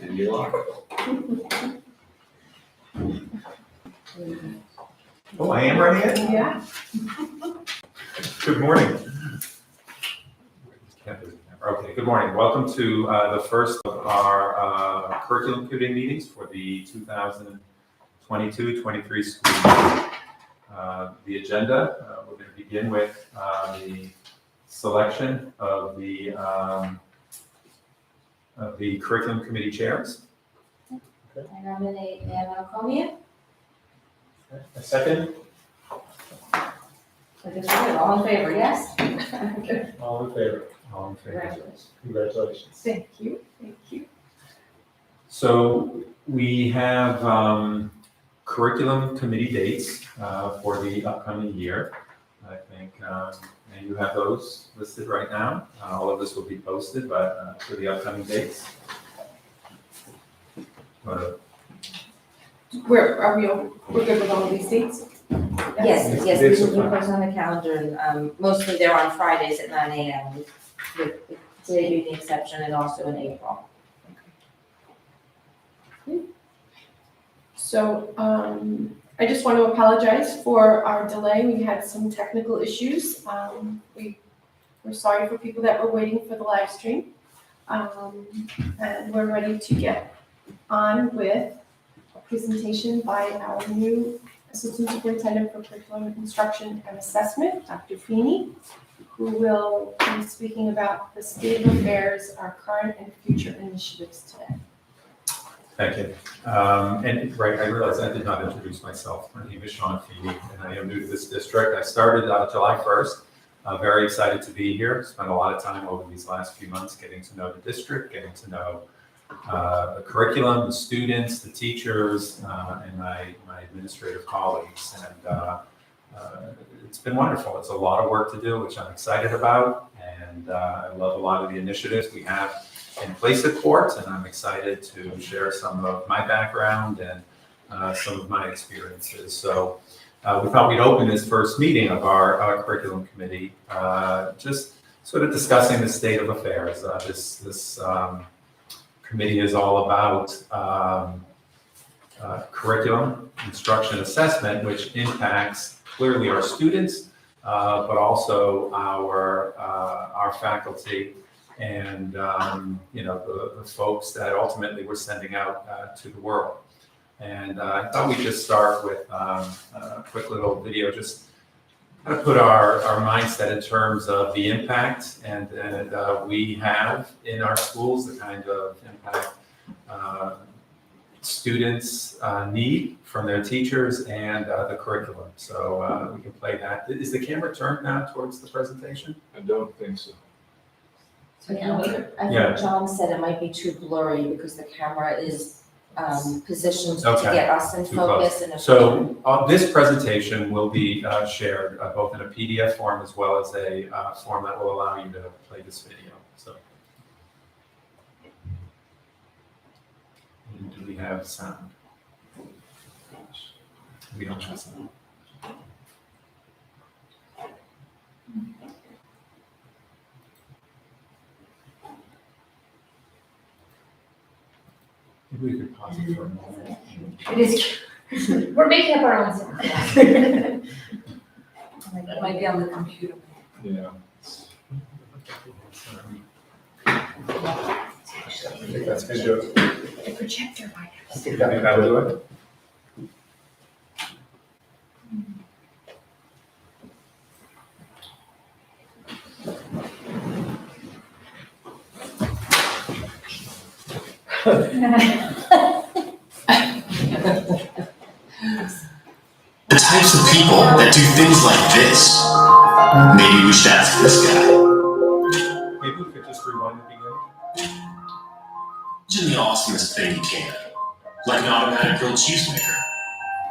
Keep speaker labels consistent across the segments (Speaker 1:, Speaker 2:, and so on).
Speaker 1: And you are.
Speaker 2: Oh, I am running it?
Speaker 3: Yeah.
Speaker 2: Good morning. Okay, good morning. Welcome to the first of our curriculum committee meetings for the 2022-23 school year. The agenda, we're going to begin with the selection of the curriculum committee chairs.
Speaker 4: I nominate Anna Comia.
Speaker 2: A second.
Speaker 4: All in favor, yes?
Speaker 2: All in favor. All in favor.
Speaker 4: Congratulations.
Speaker 2: Congratulations.
Speaker 3: Thank you, thank you.
Speaker 2: So we have curriculum committee dates for the upcoming year. I think, and you have those listed right now. All of this will be posted, but for the upcoming dates.
Speaker 3: We're good with all of these dates?
Speaker 4: Yes,
Speaker 2: Yes,
Speaker 4: we
Speaker 2: it's
Speaker 4: will be
Speaker 2: fine.
Speaker 4: posted on the calendar, and mostly they're on Fridays at 9 a.m. with today being the exception and also in April.
Speaker 3: So, I just want to apologize for our delay. We had some technical issues. We're sorry for people that were waiting for the live stream. And we're ready to get on with a presentation by our new Assistant Superintendent for Curriculum Instruction and Assessment, Dr. Feeney, who will be speaking about the state of affairs, our current and future initiatives today.
Speaker 2: Thank you. And right, I realized I did not introduce myself. My name is Sean Feeney, and I am new to this district. I started July 1st. Very excited to be here. Spent a lot of time over these last few months getting to know the district, getting to know the curriculum, the students, the teachers, and my administrative colleagues. And it's been wonderful. It's a lot of work to do, which I'm excited about. And I love a lot of the initiatives we have in place at Court, and I'm excited to share some of my background and some of my experiences. So we thought we'd open this first meeting of our curriculum committee, just sort of discussing the state of affairs. This committee is all about curriculum, instruction, assessment, which impacts clearly our students, but also our faculty and the folks that ultimately we're sending out to the world. And I thought we'd just start with a quick little video, just kind of put our mindset in terms of the impact and we have in our schools, the kind of impact students need from their teachers and the curriculum. So we can play that. Is the camera turned now towards the presentation?
Speaker 1: I don't think so.
Speaker 4: I think
Speaker 2: Yeah.
Speaker 4: John said it might be too blurry because the camera is positioned to
Speaker 2: Okay.
Speaker 4: get us in
Speaker 2: Too
Speaker 4: focus.
Speaker 2: close.
Speaker 4: And
Speaker 2: So this presentation will be shared both in a PDF form as well as a form that will allow you to play this video. So, and do we have sound? We don't have sound. Maybe we could pause it for a moment.
Speaker 5: It is, we're making up our own sound. It might be on the computer.
Speaker 1: Yeah. I think that's good joke.
Speaker 5: The projector might have.
Speaker 2: I think that'll do it.
Speaker 6: The types of people that do things like this. Maybe we should ask this guy.
Speaker 2: Maybe we could just rewind the beginning.
Speaker 6: Imagine the awesomest thing you can. Like an automatic grilled cheese maker.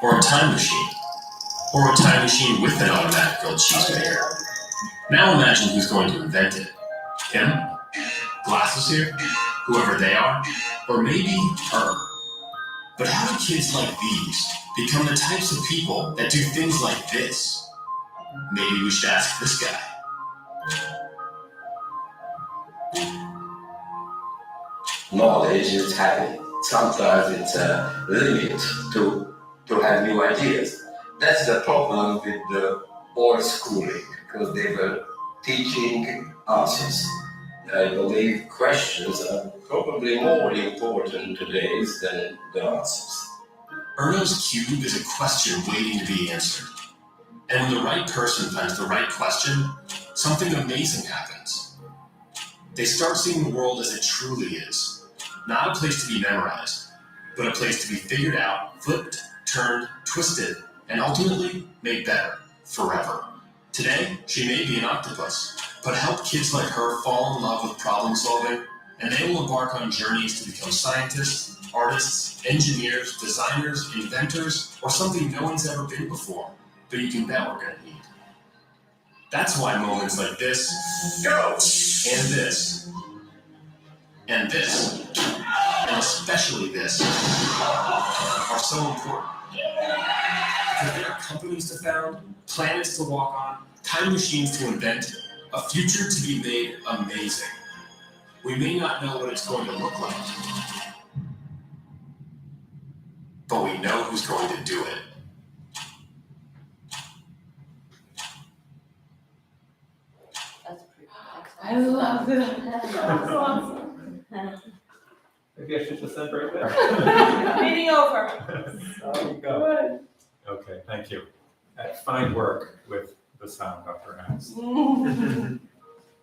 Speaker 6: Or a time machine. Or a time machine with an automatic grilled cheese maker. Now imagine who's going to invent it. Him? Glasses here? Whoever they are? Or maybe her? But how do kids like these become the types of people that do things like this? Maybe we should ask this guy.
Speaker 7: knowledge is having. Sometimes it's a limit to have new ideas. That's the problem with the old schooling, because they were teaching answers. I believe questions are probably more important today than the answers.
Speaker 6: Erno's Cube is a question waiting to be answered. And when the right person finds the right question, something amazing happens. They start seeing the world as it truly is. Not a place to be memorized, but a place to be figured out, flipped, turned, twisted, and ultimately made better, forever. Today, she may be an octopus, but help kids like her fall in love with problem solving, and they will embark on journeys to become scientists, artists, engineers, designers, inventors, or something no one's ever been before, but you can bet we're gonna need. That's why moments like this, go, and this, and this, and especially this, are so important. Because there are companies to found, planets to walk on, time machines to invent, a future to be made amazing. We may not know what it's going to look like, but we know who's going to do it.
Speaker 4: That's pretty.
Speaker 3: I love that. That's awesome.
Speaker 2: Maybe I should just end right there.
Speaker 3: Meeting over.
Speaker 2: There you go. Okay, thank you. Fine work with the sound, Dr. Hans.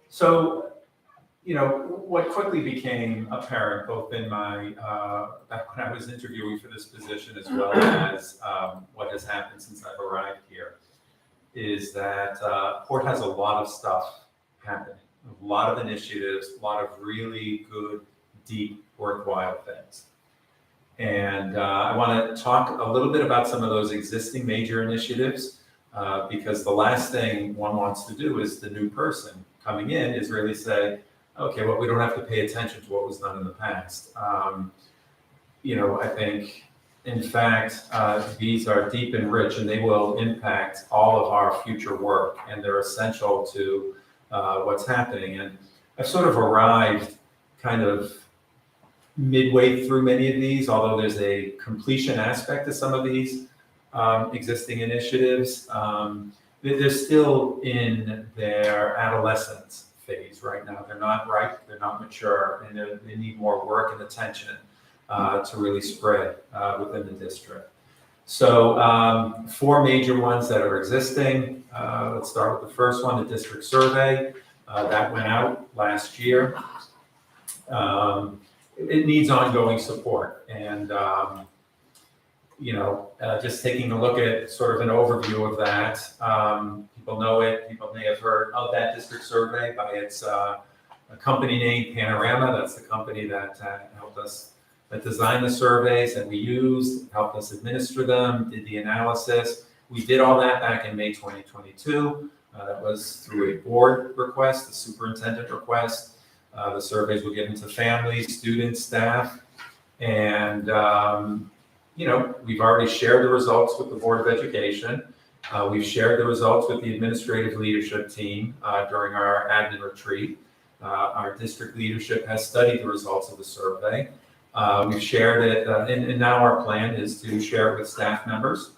Speaker 2: So, you know, what quickly became apparent, both in my, back when I was interviewing for this position, as well as what has happened since I've arrived here, is that Port has a lot of stuff happening, a lot of initiatives, a lot of really good, deep, worthwhile things. And I want to talk a little bit about some of those existing major initiatives, because the last thing one wants to do is the new person coming in is really say, okay, well, we don't have to pay attention to what was done in the past. You know, I think, in fact, these are deep and rich, and they will impact all of our future work, and they're essential to what's happening. And I've sort of arrived kind of midway through many of these, although there's a completion aspect to some of these existing initiatives. They're still in their adolescence phase right now. They're not ripe, they're not mature, and they need more work and attention to really spread within the district. So 4 major ones that are existing. Let's start with the first one, the district survey. That went out last year. It needs ongoing support, and you know, just taking a look at sort of an overview of that. People know it. People may have heard of that district survey by its company name, Panorama. That's the company that helped us, that designed the surveys that we used, helped us administer them, did the analysis. We did all that back in May 2022. That was through a board request, the superintendent request. The surveys were given to families, students, staff, and you know, we've already shared the results with the Board of Education. We've shared the results with the administrative leadership team during our admin retreat. Our district leadership has studied the results of the survey. We've shared it, and now our plan is to share it with staff members.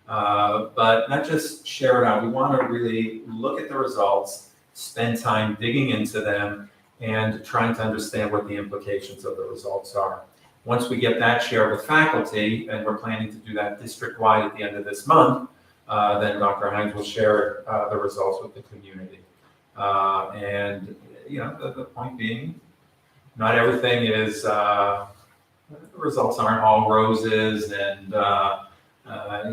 Speaker 2: But not just share it out, we want to really look at the results, spend time digging into them, and trying to understand what the implications of the results are. Once we get that shared with faculty, and we're planning to do that district-wide at the end of this month, then Dr. Hines will share the results with the community. And you know, the point being, not everything is, the results aren't all roses and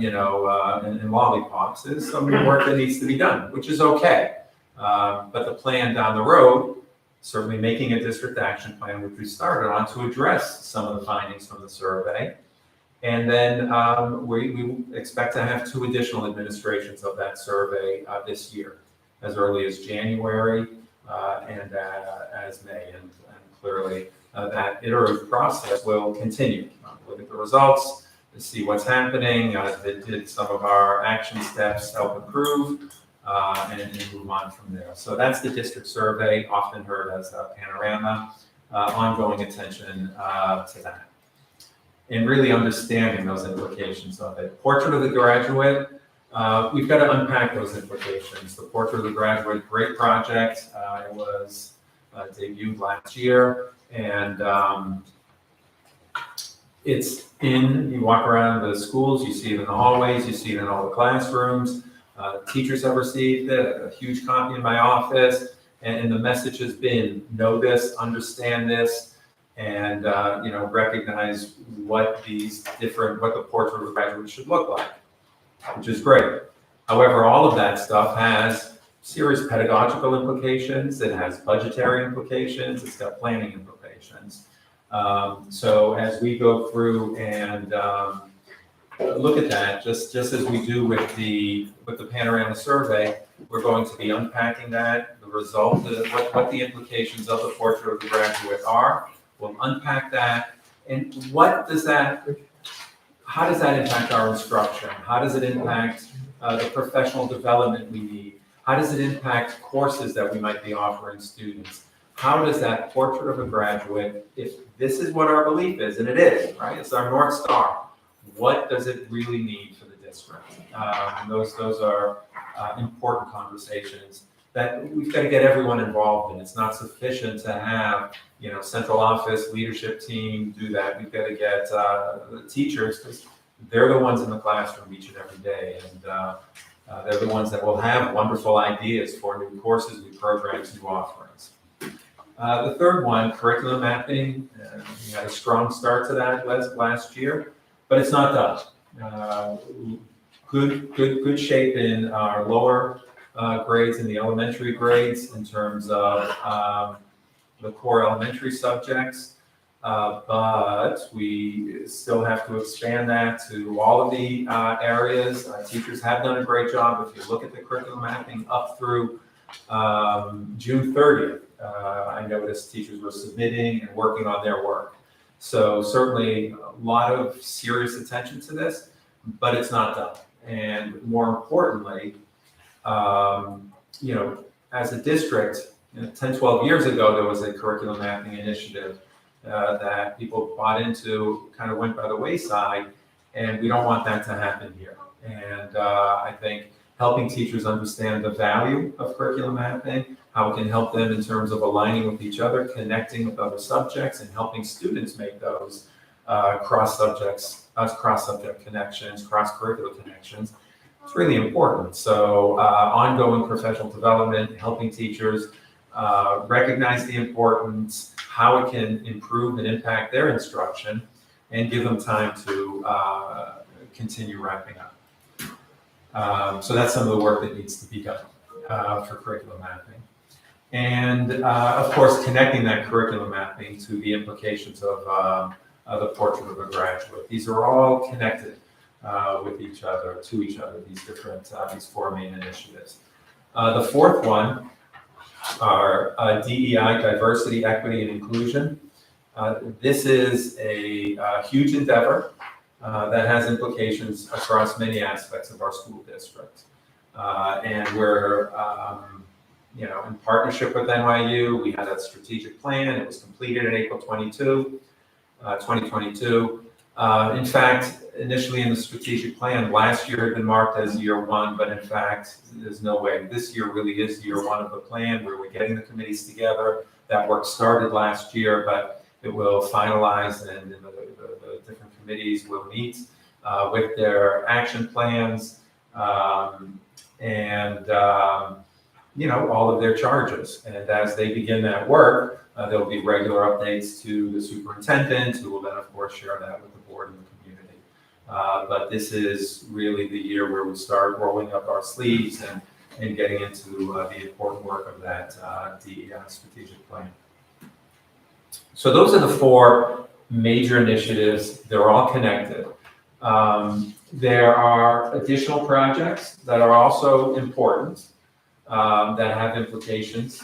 Speaker 2: you know, and lollipops. There's some work that needs to be done, which is okay. But the plan down the road, certainly making a district action plan, which we started on, to address some of the findings from the survey. And then we expect to have 2 additional administrations of that survey this year, as early as January and as May. And clearly that iterative process will continue. Look at the results, to see what's happening, did some of our action steps help improve, and move on from there. So that's the district survey, often heard as Panorama. ongoing attention to that. And really understanding those implications of it. Portrait of the Graduate, we've got to unpack those implications. The Portrait of the Graduate, great project. It was debuted last year, and you walk around the schools, you see it in the hallways, you see it in all the classrooms. Teachers have received it, a huge copy in my office, and the message has been, know this, understand this, and recognize what the Portrait of the Graduate should look like, which is great. However, all of that stuff has serious pedagogical implications, it has budgetary implications, it's got planning implications. So as we go through and look at that, just as we do with the panorama survey, we're going to be unpacking that, the result, what the implications of the Portrait of the Graduate are. We'll unpack that, and how does that impact our instruction? How does it impact the professional development we need? How does it impact courses that we might be offering students? How does that Portrait of a Graduate, if this is what our belief is, and it is, right? It's our North Star. What does it really need for the district? And those are important conversations that we've got to get everyone involved in. It's not sufficient to have, central office, leadership team do that. We've got to get the teachers, because they're the ones in the classroom each and every day. And they're the ones that will have wonderful ideas for new courses, new programs, new offerings. The third one, curriculum mapping. We had a strong start to that last year, but it's not done. Good shape in our lower grades in the elementary grades in terms of the core elementary subjects, but we still have to expand that to all of the areas. Teachers have done a great job. If you look at the curriculum mapping up through June 30th, I noticed teachers were submitting and working on their work. So certainly a lot of serious attention to this, but it's not done. And more importantly, as a district, 10, 12 years ago, there was a curriculum mapping initiative that people bought into, kind of went by the wayside, and we don't want that to happen here. And I think helping teachers understand the value of curriculum mapping, how it can help them in terms of aligning with each other, connecting with other subjects, and helping students make those cross-subject connections, cross-curricular connections. It's really important. So ongoing professional development, helping teachers recognize the importance, how it can improve and impact their instruction, and give them time to continue wrapping up. So that's some of the work that needs to be done for curriculum mapping. And of course, connecting that curriculum mapping to the implications of the Portrait of a Graduate. These are all connected with each other, to each other, these four main initiatives. The fourth one are DEI, diversity, equity, and inclusion. This is a huge endeavor that has implications across many aspects of our school district. And we're, in partnership with NYU, we had a strategic plan. It was completed in April 2022. In fact, initially in the strategic plan, last year had been marked as year one, but in fact, there's no way. This year really is year one of the plan, where we're getting the committees together. That work started last year, but it will finalize, and the different committees will meet with their action plans and all of their charges. And as they begin that work, there'll be regular updates to the superintendent, who will then, of course, share that with the board and the community. But this is really the year where we start rolling up our sleeves and getting into the important work of that DEI strategic plan. So those are the four major initiatives. They're all connected. There are additional projects that are also important that have implications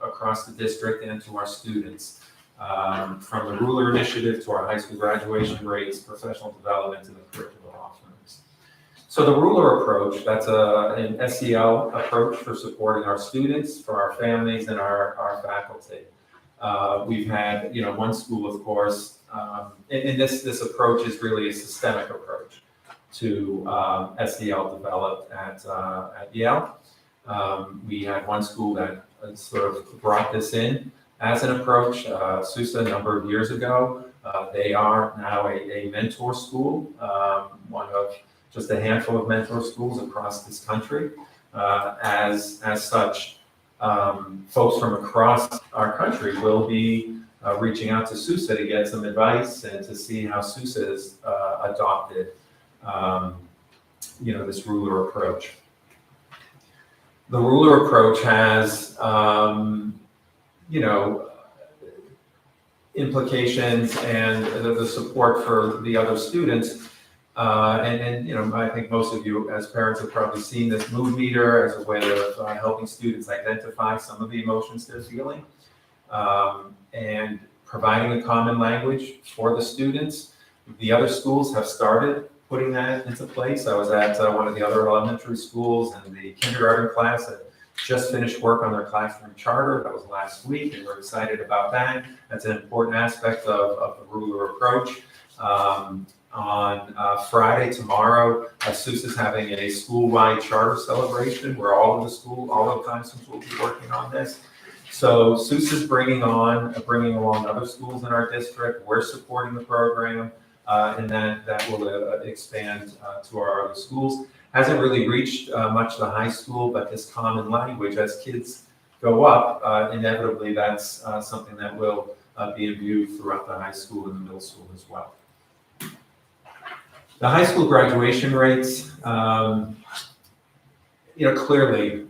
Speaker 2: across the district and to our students, from the ruler initiative to our high school graduation rates, professional development, and the curricular offerings. So the ruler approach, that's an SEL approach for supporting our students, for our families, and our faculty. We've had, one school, of course, and this approach is really a systemic approach to SEL developed at Yale. We had one school that sort of brought this in as an approach, SUSE, a number of years ago. They are now a mentor school, one of just a handful of mentor schools across this country. As such, folks from across our country will be reaching out to SUSE to get some advice and to see how SUSE has adopted, this ruler approach. The ruler approach has, implications and the support for the other students. I think most of you as parents have probably seen this mood meter as a way of helping students identify some of the emotions they're feeling, and providing a common language for the students. The other schools have started putting that into place. I was at one of the other elementary schools, and the kindergarten class had just finished work on their classroom charter. That was last week, and we're excited about that. That's an important aspect of the ruler approach. On Friday, tomorrow, SUSE is having a school-wide charter celebration where all of the classrooms will be working on this. So SUSE is bringing along other schools in our district. We're supporting the program, and that will expand to our other schools. Hasn't really reached much the high school, but this common language, as kids go up, inevitably that's something that will be imbued throughout the high school and the middle school as well. The high school graduation rates, clearly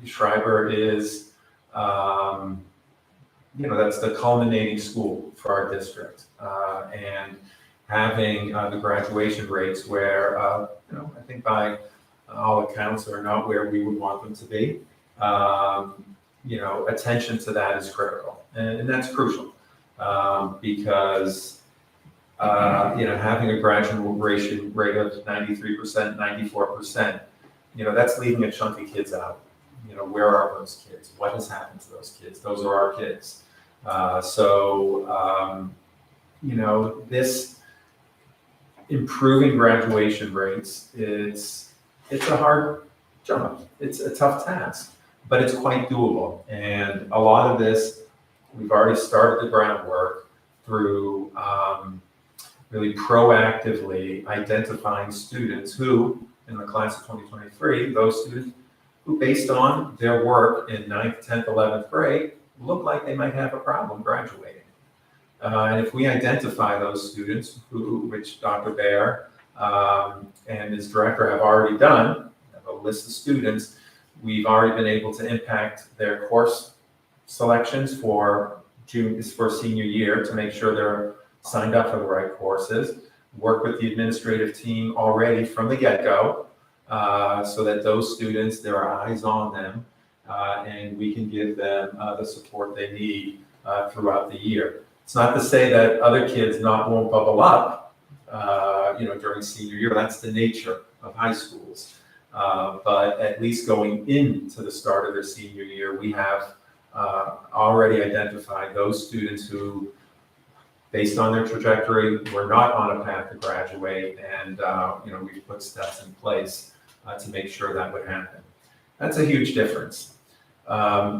Speaker 2: Schreiber is, that's the culminating school for our district. And having the graduation rates where, I think by all accounts are not where we would want them to be. Attention to that is critical, and that's crucial because having a graduation rate of 93%, 94%, that's leaving a chunk of kids out. Where are those kids? What has happened to those kids? Those are our kids. This improving graduation rates, it's a hard job. It's a tough task, but it's quite doable. And a lot of this, we've already started the groundwork through really proactively identifying students who, in the class of 2023, those students who, based on their work in 9th, 10th, 11th grade, look like they might have a problem graduating. And if we identify those students, which Dr. Baer and his director have already done, have a list of students, we've already been able to impact their course selections for senior year to make sure they're signed up for the right courses, work with the administrative team already from the get-go, so that those students, there are eyes on them, and we can give them the support they need throughout the year. It's not to say that other kids won't bubble up, during senior year. That's the nature of high schools. But at least going into the start of their senior year, we have already identified those students who, based on their trajectory, were not on a path to graduate, and we've put steps in place to make sure that would happen. That's a huge difference.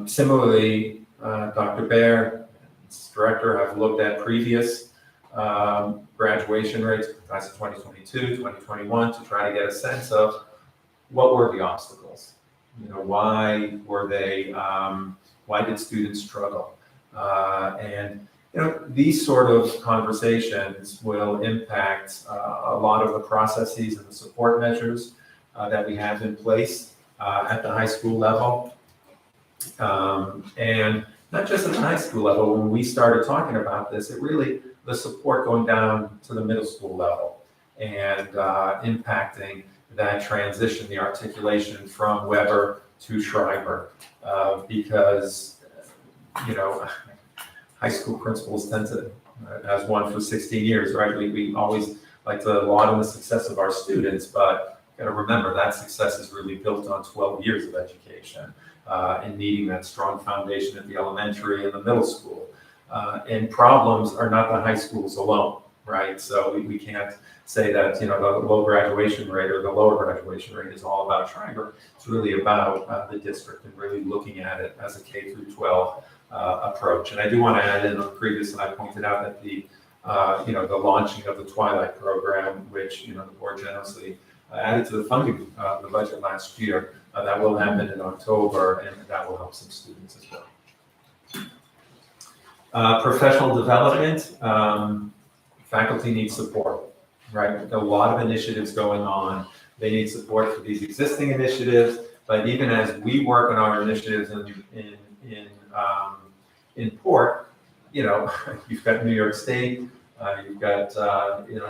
Speaker 2: Similarly, Dr. Baer, his director, have looked at previous graduation rates, class of 2022, 2021, to try to get a sense of what were the obstacles. Why were they? Why did students struggle? And these sort of conversations will impact a lot of the processes and the support measures that we have in place at the high school level. And not just at the high school level. When we started talking about this, the support going down to the middle school level and impacting that transition, the articulation from Weber to Schreiber, because, high school principals tend to, as one for 16 years, right? We always like to laud on the success of our students, but got to remember that success is really built on 12 years of education and needing that strong foundation at the elementary and the middle school. And problems are not the high schools alone, right? So we can't say that, the low graduation rate or the lower graduation rate is all about Schreiber. It's really about the district and really looking at it as a K through 12 approach. And I do want to add in on previous, I pointed out that the launching of the Twilight program, which, the board generously added to the funding, the budget last year, that will happen in October, and that will help some students as well. Professional development, faculty need support, right? A lot of initiatives going on. They need support for these existing initiatives, but even as we work on our initiatives in Port, you've got New York State, you've got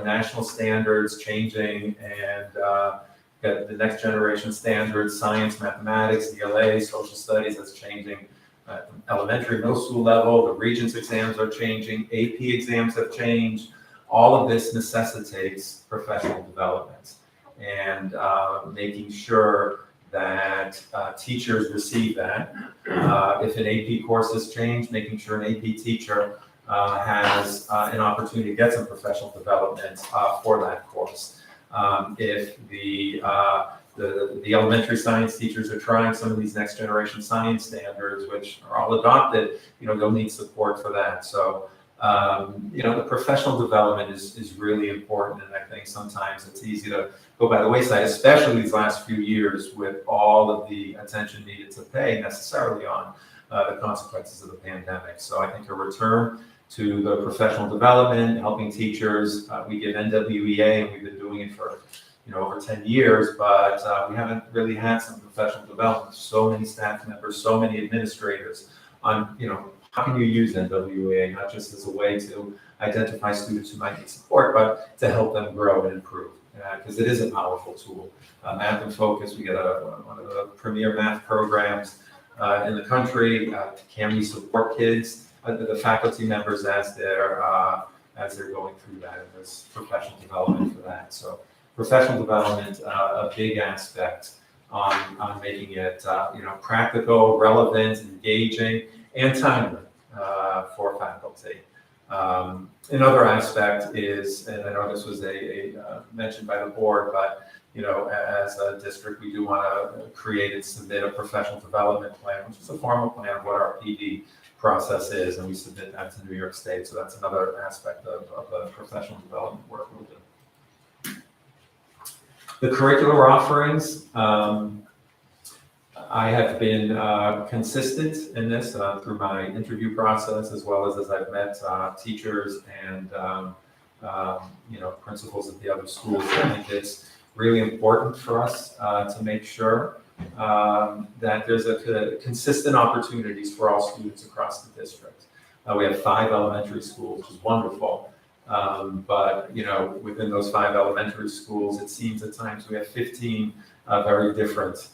Speaker 2: national standards changing, and got the next generation standards, science, mathematics, ELA, social studies, that's changing. Elementary, middle school level, the Regents exams are changing, AP exams have changed. All of this necessitates professional development and making sure that teachers receive that. If an AP course has changed, making sure an AP teacher has an opportunity to get some professional development for that course. If the elementary science teachers are trying some of these next generation science standards, which are all adopted, they'll need support for that. So, the professional development is really important, and I think sometimes it's easy to go by the wayside, especially these last few years with all of the attention needed to pay necessarily on the consequences of the pandemic. So I think a return to the professional development, helping teachers, we give NWEA, and we've been doing it for over 10 years, but we haven't really had some professional development. So many staff members, so many administrators on, how can you use NWEA, not just as a way to identify students who might need support, but to help them grow and improve, because it is a powerful tool. Math and Focus, we get one of the premier math programs in the country. Can we support kids, the faculty members as they're going through that, and there's professional development for that. So professional development, a big aspect on making it practical, relevant, engaging, and timely for faculty. Another aspect is, and I know this was mentioned by the board, but as a district, we do want to create and submit a professional development plan, which is a formal plan of what our PD process is, and we submit that to New York State. So that's another aspect of the professional development work we'll do. The curricular offerings, I have been consistent in this through my interview process, as well as I've met teachers and principals at the other schools. I think it's really important for us to make sure that there's consistent opportunities for all students across the district. We have 5 elementary schools, which is wonderful. But within those 5 elementary schools, it seems at times we have 15 very different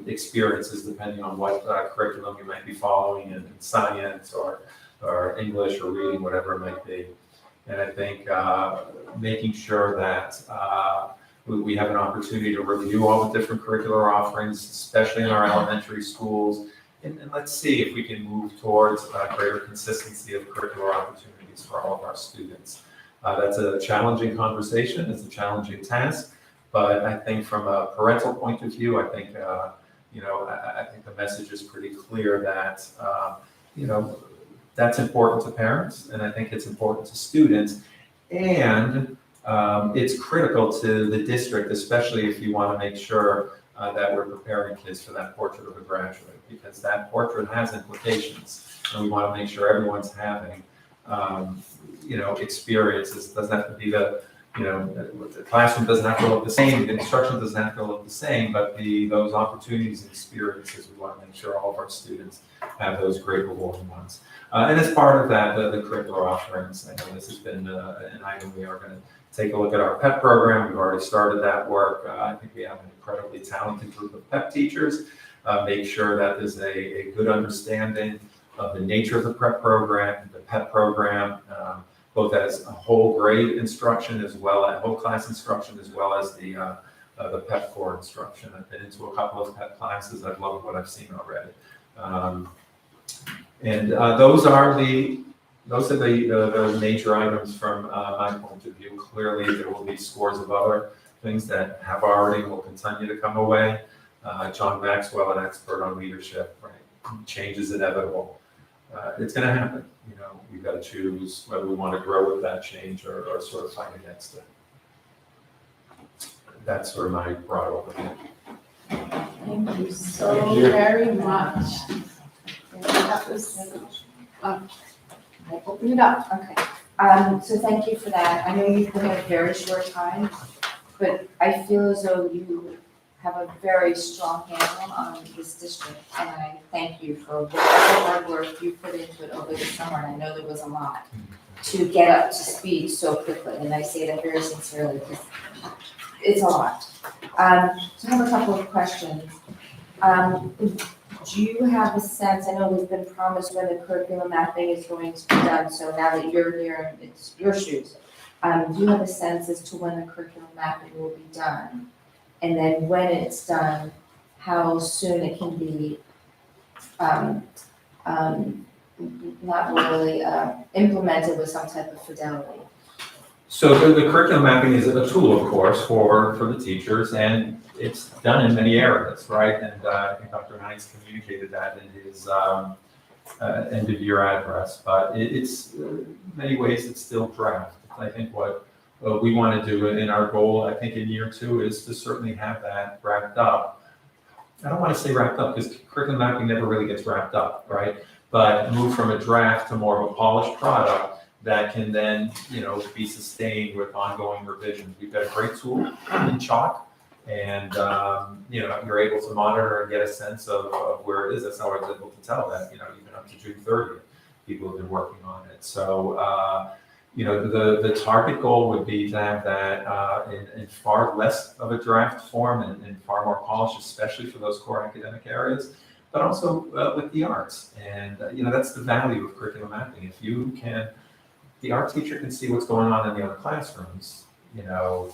Speaker 2: experiences depending on what curriculum you might be following in science or English or reading, whatever it might be. And I think making sure that we have an opportunity to review all the different curricular offerings, especially in our elementary schools, and let's see if we can move towards greater consistency of curricular opportunities for all of our students. That's a challenging conversation, it's a challenging task, but I think from a parental point of view, I think I think the message is pretty clear that that's important to parents, and I think it's important to students, and it's critical to the district, especially if you want to make sure that we're preparing kids for that portrait of a graduate, because that portrait has implications, and we want to make sure everyone's having experiences. It doesn't have to be the classroom doesn't have to look the same, the instruction doesn't have to look the same, but those opportunities and experiences, we want to make sure all of our students have those great rewarding ones. And as part of that, the curricular offerings, I know this has been an item we are going to take a look at our PEP program. We've already started that work. I think we have an incredibly talented group of PEP teachers. Make sure that there's a good understanding of the nature of the PEP program, both as a whole grade instruction as well as whole class instruction, as well as the PEP core instruction. I've been into a couple of PEP classes. I've loved what I've seen already. And those are the those are the major items from my point of view. Clearly, there will be scores of other things that have already will continue to come away. John Maxwell, an expert on leadership, right? Change is inevitable. It's going to happen. You know, we've got to choose whether we want to grow with that change or sort of fight against it. That's sort of my broad overview.
Speaker 3: Thank you so
Speaker 1: Thank you.
Speaker 3: very much. That was, I'll open it up.
Speaker 4: Okay, so thank you for that. I know you've been a very short time, but I feel as though you have a very strong handle on this district, and I thank you for the hard work you put into it over the summer, and I know there was a lot to get up to speed so quickly, and I say that very sincerely, because it's a lot. So I have a couple of questions. Do you have a sense, I know we've been promised when the curriculum mapping is going to be done, so now that you're here and it's your shoes, do you have a sense as to when the curriculum mapping will be done? And then when it's done, how soon it can be, not really implemented with some type of fidelity?
Speaker 2: So the curriculum mapping is a tool, of course, for the teachers, and it's done in many areas, right? And I think Dr. Hines communicated that in his end of year address, but it's in many ways it's still draft. I think what we want to do, and our goal, I think in year 2, is to certainly have that wrapped up. I don't want to say wrapped up because curriculum mapping never really gets wrapped up, right? But move from a draft to more of a polished product that can then, you know, be sustained with ongoing revisions. We've got a great tool in Chalk, and you know, you're able to monitor and get a sense of where it is. That's how I was able to tell that, you know, even up to June 30th, people have been working on it. So, you know, the target goal would be to have that in far less of a draft form and far more polished, especially for those core academic areas, but also with the arts. And, you know, that's the value of curriculum mapping. If you can, the art teacher can see what's going on in the other classrooms, you know,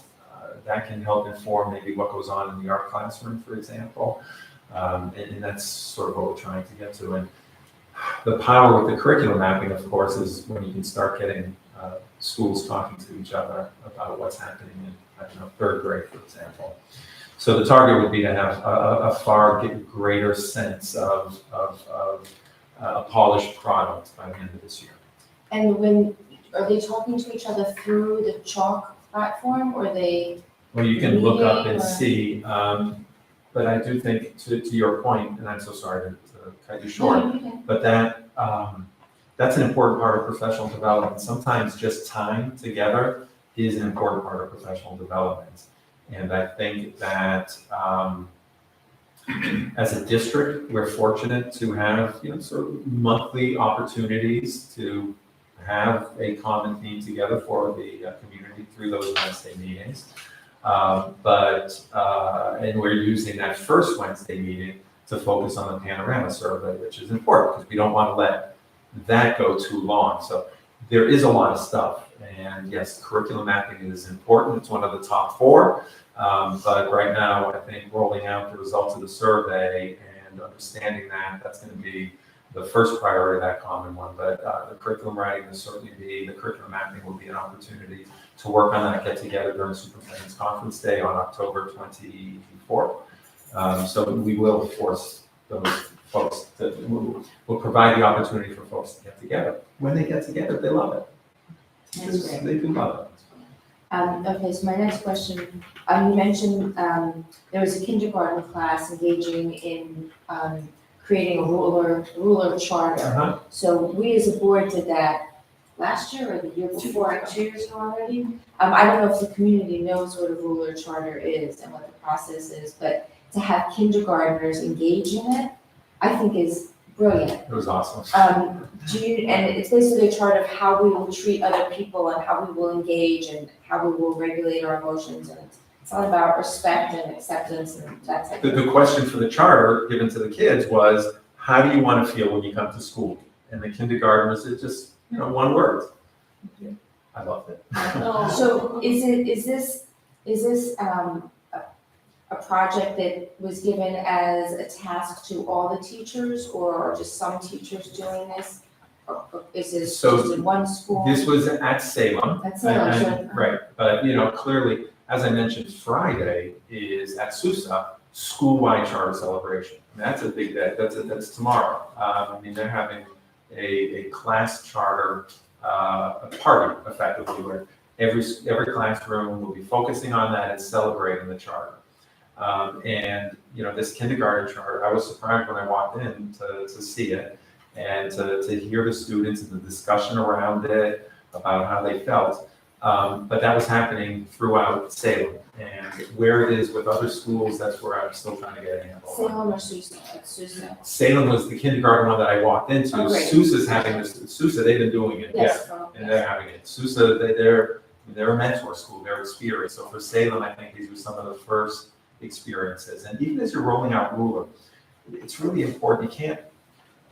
Speaker 2: that can help inform maybe what goes on in the art classroom, for example. And that's sort of what we're trying to get to. And the power with the curriculum mapping, of course, is when you can start getting schools talking to each other about what's happening in, I don't know, 3rd grade, for example. So the target would be to have a far greater sense of a polished product by the end of this year.
Speaker 4: And when, are they talking to each other through the Chalk platform, or they?
Speaker 2: Well, you can look up and
Speaker 4: Meeting, or-
Speaker 2: see, but I do think to your point, and I'm so sorry to cut you short, but that's an important part of professional development. Sometimes just time together is an important part of professional development. And I think that as a district, we're fortunate to have, you know, sort of monthly opportunities to have a common theme together for the community through those Wednesday meetings. And we're using that first Wednesday meeting to focus on the panorama survey, which is important because we don't want to let that go too long. So there is a lot of stuff, and yes, curriculum mapping is important. It's one of the top 4, but right now I think rolling out the results of the survey and understanding that, that's going to be the first priority, that common one. But the curriculum writing will certainly be, the curriculum mapping will be an opportunity to work on that, get together during Superintendent's Conference Day on October 24th. So we will force those folks to, we'll provide the opportunity for folks to get together. When they get together, they love it.
Speaker 4: That's great.
Speaker 2: They do love it.
Speaker 4: Okay, so my next question, you mentioned there was a kindergarten class engaging in creating a ruler charter.
Speaker 2: Uh-huh.
Speaker 4: So we as a board did that last year or the year before, 2 years ago already. I don't know if the community knows what a ruler charter is and what the process is, but to have kindergartners engage in it, I think is brilliant.
Speaker 2: It was awesome.
Speaker 4: And it's basically a chart of how we will treat other people and how we will engage and how we will regulate our emotions. And it's all about respect and acceptance and that type of thing.
Speaker 2: The question for the charter given to the kids was, how do you want to feel when you come to school? And the kindergartners, it's just, you know, one word. I loved it.
Speaker 4: So is this a project that was given as a task to all the teachers, or are just some teachers doing this? Or is it
Speaker 2: So
Speaker 4: just in one school?
Speaker 2: This was at Salem.
Speaker 4: At Salem,
Speaker 2: And-
Speaker 4: so-
Speaker 2: Right, but clearly, as I mentioned, Friday is at Susa, school-wide charter celebration. And that's a big day, that's tomorrow. They're having a class charter, a party effectively, where every classroom will be focusing on that and celebrating the charter. This kindergarten charter, I was surprised when I walked in to see it and to hear the students and the discussion around it, about how they felt. But that was happening throughout Salem. And where it is with other schools, that's where I'm still trying to get a handle on.
Speaker 4: Salem or Susa? It's Susa.
Speaker 2: Salem was the kindergarten one that I walked into.
Speaker 4: Oh, great.
Speaker 2: Susa's having this, Susa, they've been doing it, yeah.
Speaker 4: Yes. Well,
Speaker 2: And they're having it. Susa, they're a mentor school, they're experienced. So for Salem, I think these were some of the first experiences. And even as you're rolling out ruler, it's really important.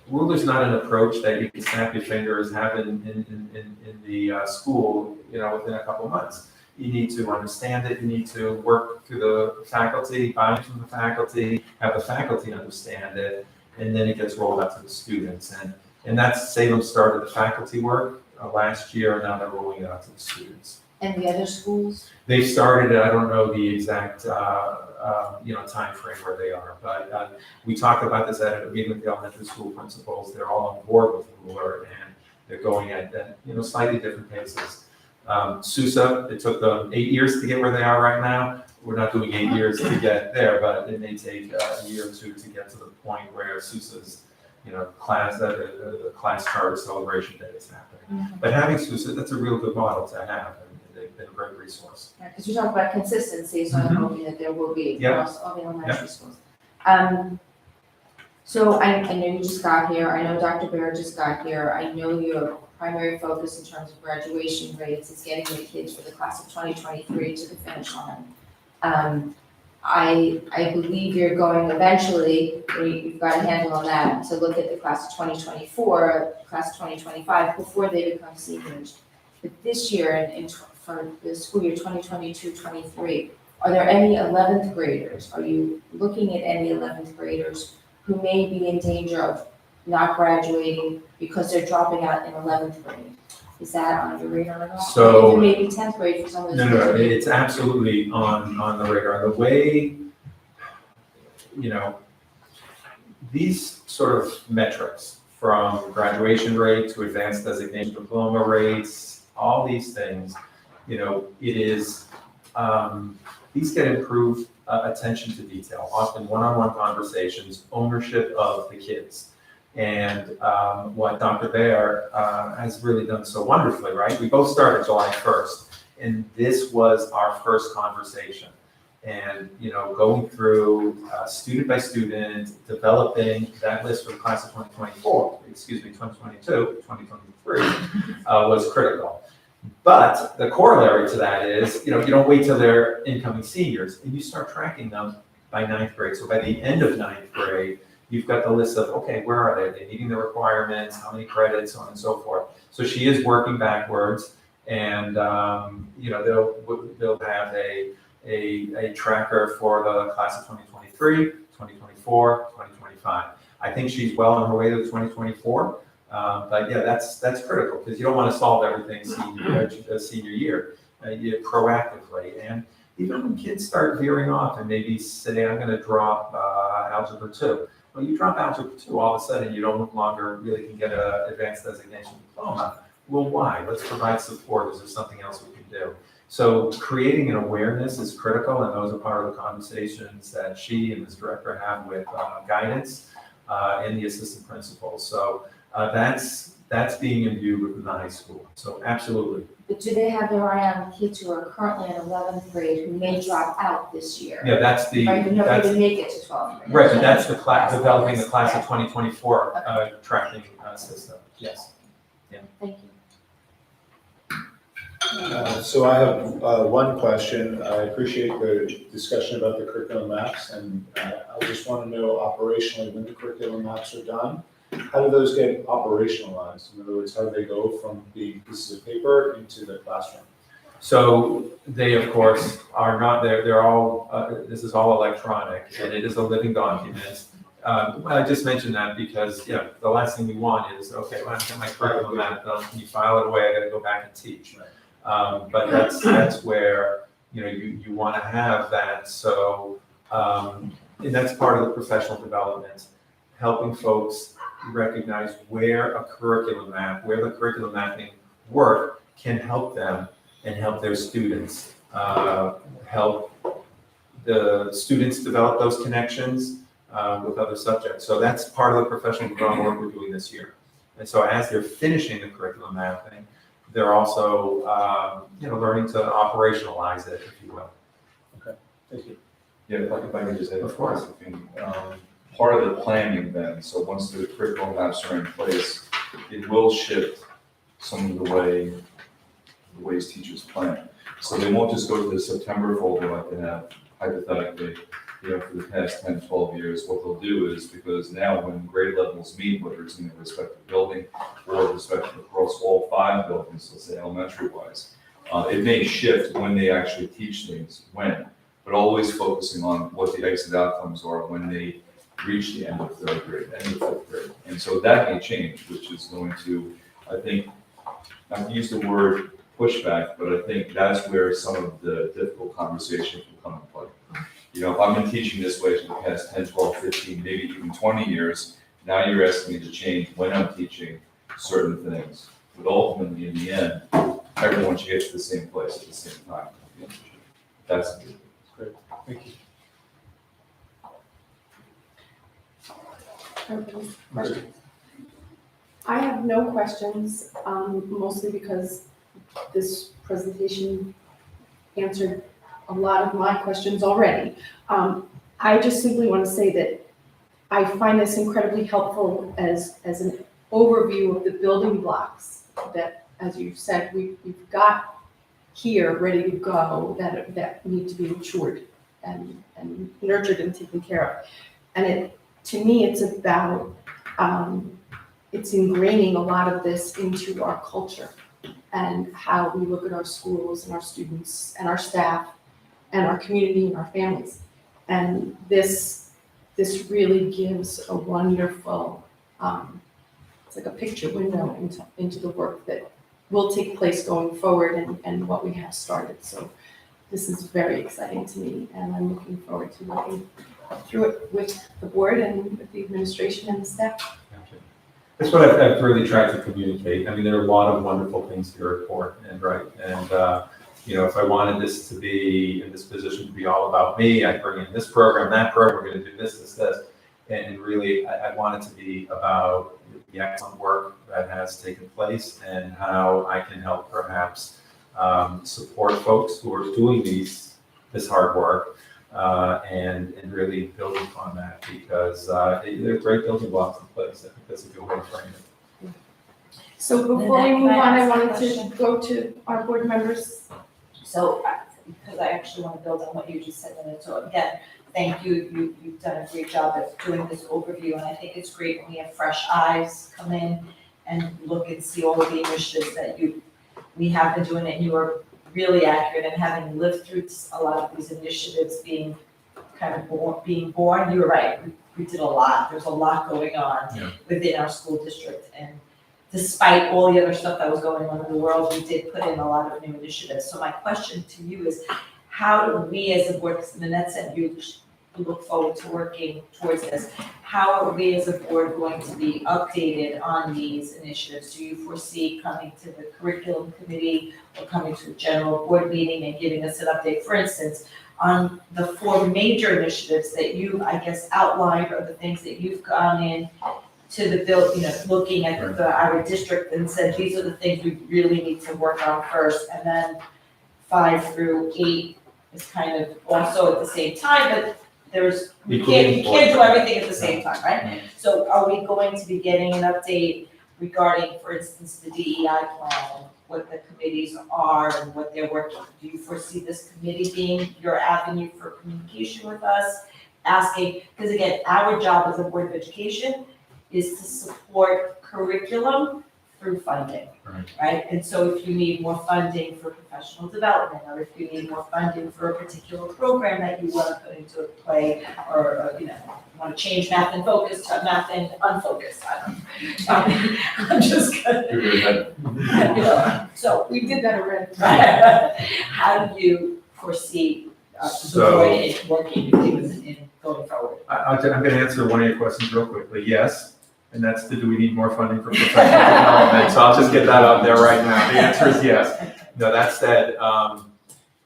Speaker 2: Ruler's not an approach that you can snap your fingers, have in the school, within a couple of months. You need to understand it, you need to work through the faculty, buy from the faculty, have the faculty understand it, and then it gets rolled out to the students. And that's, Salem started the faculty work last year, and now they're rolling it out to the students.
Speaker 4: And the other schools?
Speaker 2: They've started, I don't know the exact, timeframe where they are, but we talked about this at a meeting with the elementary school principals. They're all on board with ruler, and they're going at slightly different paces. Susa, it took them 8 years to get where they are right now. We're not doing 8 years to get there, but it may take a year or two to get to the point where Susa's, class, the class charter celebration day is happening.
Speaker 4: Mhm.
Speaker 2: But having Susa, that's a real good model to have, and they've been a great resource.
Speaker 4: Because you talk about consistency, so I'm
Speaker 2: Mhm.
Speaker 4: hoping that there will be
Speaker 2: Yeah.
Speaker 4: across all the elementary schools. So I know you just got here, I know Dr. Bear just got here, I know your primary focus in terms of graduation rates is getting the kids for the class of 2023 to the finish line. I believe you're going eventually, you've got a handle on that, to look at the class of 2024, class of 2025, before they become seniors. But this year, for the school year 2022-23, are there any 11th graders? Are you looking at any 11th graders who may be in danger of not graduating because they're dropping out in 11th grade? Is that on your radar at all?
Speaker 2: So-
Speaker 4: Even maybe 10th grade for some of those.
Speaker 2: No,
Speaker 4: kids.
Speaker 2: it's absolutely on the radar. The way, these sort of metrics, from graduation rate to advanced designation diploma rates, all these things, it is, these get improved attention to detail, often one-on-one conversations, ownership of the kids. And what Dr. Baer has really done so wonderfully, right? We both started July 1st, and this was our first conversation. And, going through student by student, developing that list for the class of 2022, 2023, was critical. But the corollary to that is, you don't wait till they're incoming seniors, and you start tracking them by 9th grade. So by the end of 9th grade, you've got the list of, okay, where are they? Are they meeting the requirements? How many credits? So on and so forth. So she is working backwards, and they'll have a tracker for the class of 2023, 2024, 2025. I think she's well on her way to 2024. But yeah, that's critical, because you don't want to solve everything senior year. You proactively, and even when kids start veering off and maybe say, I'm going to drop algebra 2. Well, you drop algebra 2, all of a sudden you no longer really can get an advanced designation diploma. Well, why? Let's provide support. Is there something else we can do? So creating an awareness is critical, and those are part of the conversations that she and this director have with guidance and the assistant principals. So that's being imbued within the high school. So absolutely.
Speaker 4: But do they have their eye on kids who are currently in 11th grade who may drop out this year?
Speaker 2: Yeah, that's the,
Speaker 4: Right, who never
Speaker 2: that's,
Speaker 4: even make it to 12th grade.
Speaker 2: right, but that's the class, developing the class of
Speaker 4: Yeah.
Speaker 2: 2024 tracking system. Yes.
Speaker 4: Thank you.
Speaker 1: So I have one question. I appreciate the discussion about the curriculum maps, and I just want to know operationally, when the curriculum maps are done, how do those get operationalized? In other words, how do they go from being pieces of paper into the classroom?
Speaker 2: So they, of course, are not, they're all, this is all electronic, and it is a living document. Well, I just mentioned that because, the last thing we want is, okay, well, I've got my curriculum map done, can you file it away, I gotta go back and teach. But that's where, you wanna have that, so, and that's part of the professional development, helping folks recognize where a curriculum map, where the curriculum mapping work can help them and help their students, help the students develop those connections with other subjects. So that's part of the professional development work we're doing this year. And so as they're finishing the curriculum mapping, they're also, learning to operationalize it, if you will.
Speaker 1: Thank you.
Speaker 8: Yeah, if I could just add,
Speaker 2: Of course.
Speaker 8: part of the planning then, so once the curriculum maps are in place, it will shift some of the ways teachers plan. So they won't just go to the September folder like they have hypothetically, for the past 10, 12 years. What they'll do is, because now when grade levels meet, whether it's in the respective building or respective across all 5 buildings, let's say elementary wise, it may shift when they actually teach things, but always focusing on what the exit outcomes are when they reach the end of 3rd grade, end of 5th grade. And so that may change, which is going to, I think, not to use the word pushback, but I think that's where some of the difficult conversations will come into play. If I've been teaching this way for the past 10, 12, 15, maybe even 20 years, now you're asking me to change when I'm teaching certain things. But ultimately, in the end, everyone should get to the same place at the same time. That's
Speaker 1: Great, thank you.
Speaker 3: Questions? I have no questions, mostly because this presentation answered a lot of my questions already. I just simply want to say that I find this incredibly helpful as an overview of the building blocks that, as you've said, we've got here ready to go that need to be matured and nurtured and taken care of. And to me, it's about, it's ingraining a lot of this into our culture and how we look at our schools and our students and our staff and our community and our families. And this really gives a wonderful, it's like a picture window into the work that will take place going forward and what we have started. So this is very exciting to me, and I'm looking forward to working through it with the board and with the administration and the staff.
Speaker 2: That's what I've really tried to communicate. I mean, there are a lot of wonderful things to your report, and if I wanted this to be, in this position to be all about me, I'd bring in this program, that program, we're gonna do this, and really, I want it to be about the excellent work that has taken place and how I can help perhaps support folks who are doing this hard work and really building upon that, because there are great building blocks in place. I think that's a good way to frame it.
Speaker 3: So before we move on, I wanted
Speaker 5: Question.
Speaker 3: to go to our board members.
Speaker 5: So, because I actually want to build on what you just said, and so again, thank you, you've done a great job at doing this overview, and I think it's great when we have fresh eyes come in and look and see all of the initiatives that we have been doing, and you are really accurate in having lived through a lot of these initiatives being born, you were right, we did a lot, there's a lot going on within our school district, and despite all the other stuff that was going on in the world, we did put in a lot of new initiatives. So my question to you is, how do we as a board, because Nanette said you look forward to working towards this, how are we as a board going to be updated on these initiatives? Do you foresee coming to the curriculum committee or coming to a general board meeting and giving us an update? For instance, on the 4 major initiatives that you, I guess, outlined, or the things that you've gone in to the bill, looking at our district and said, these are the things we really need to work on first, and then 5 through 8 is kind of also at the same time, but you can't do everything at the same time, right? So are we going to be getting an update regarding, for instance, the DEI plan, what the committees are and what they're working? Do you foresee this committee being your avenue for communication with us, asking, because again, our job as a Board of Education is to support curriculum through funding,
Speaker 2: Right.
Speaker 5: right? And so if you need more funding for professional development, or if you need more funding for a particular program that you want to put into play, or, want to change math and focus to math and unfocused, I don't know. I'm just gonna,
Speaker 8: You're good at
Speaker 5: so
Speaker 3: We did that already.
Speaker 5: how do you foresee the
Speaker 2: So-
Speaker 5: board working things in going forward?
Speaker 2: I'm going to answer one of your questions real quickly. Yes, and that's do we need more funding for professional development? So I'll just get that out there right now. The answer is yes. No, that said,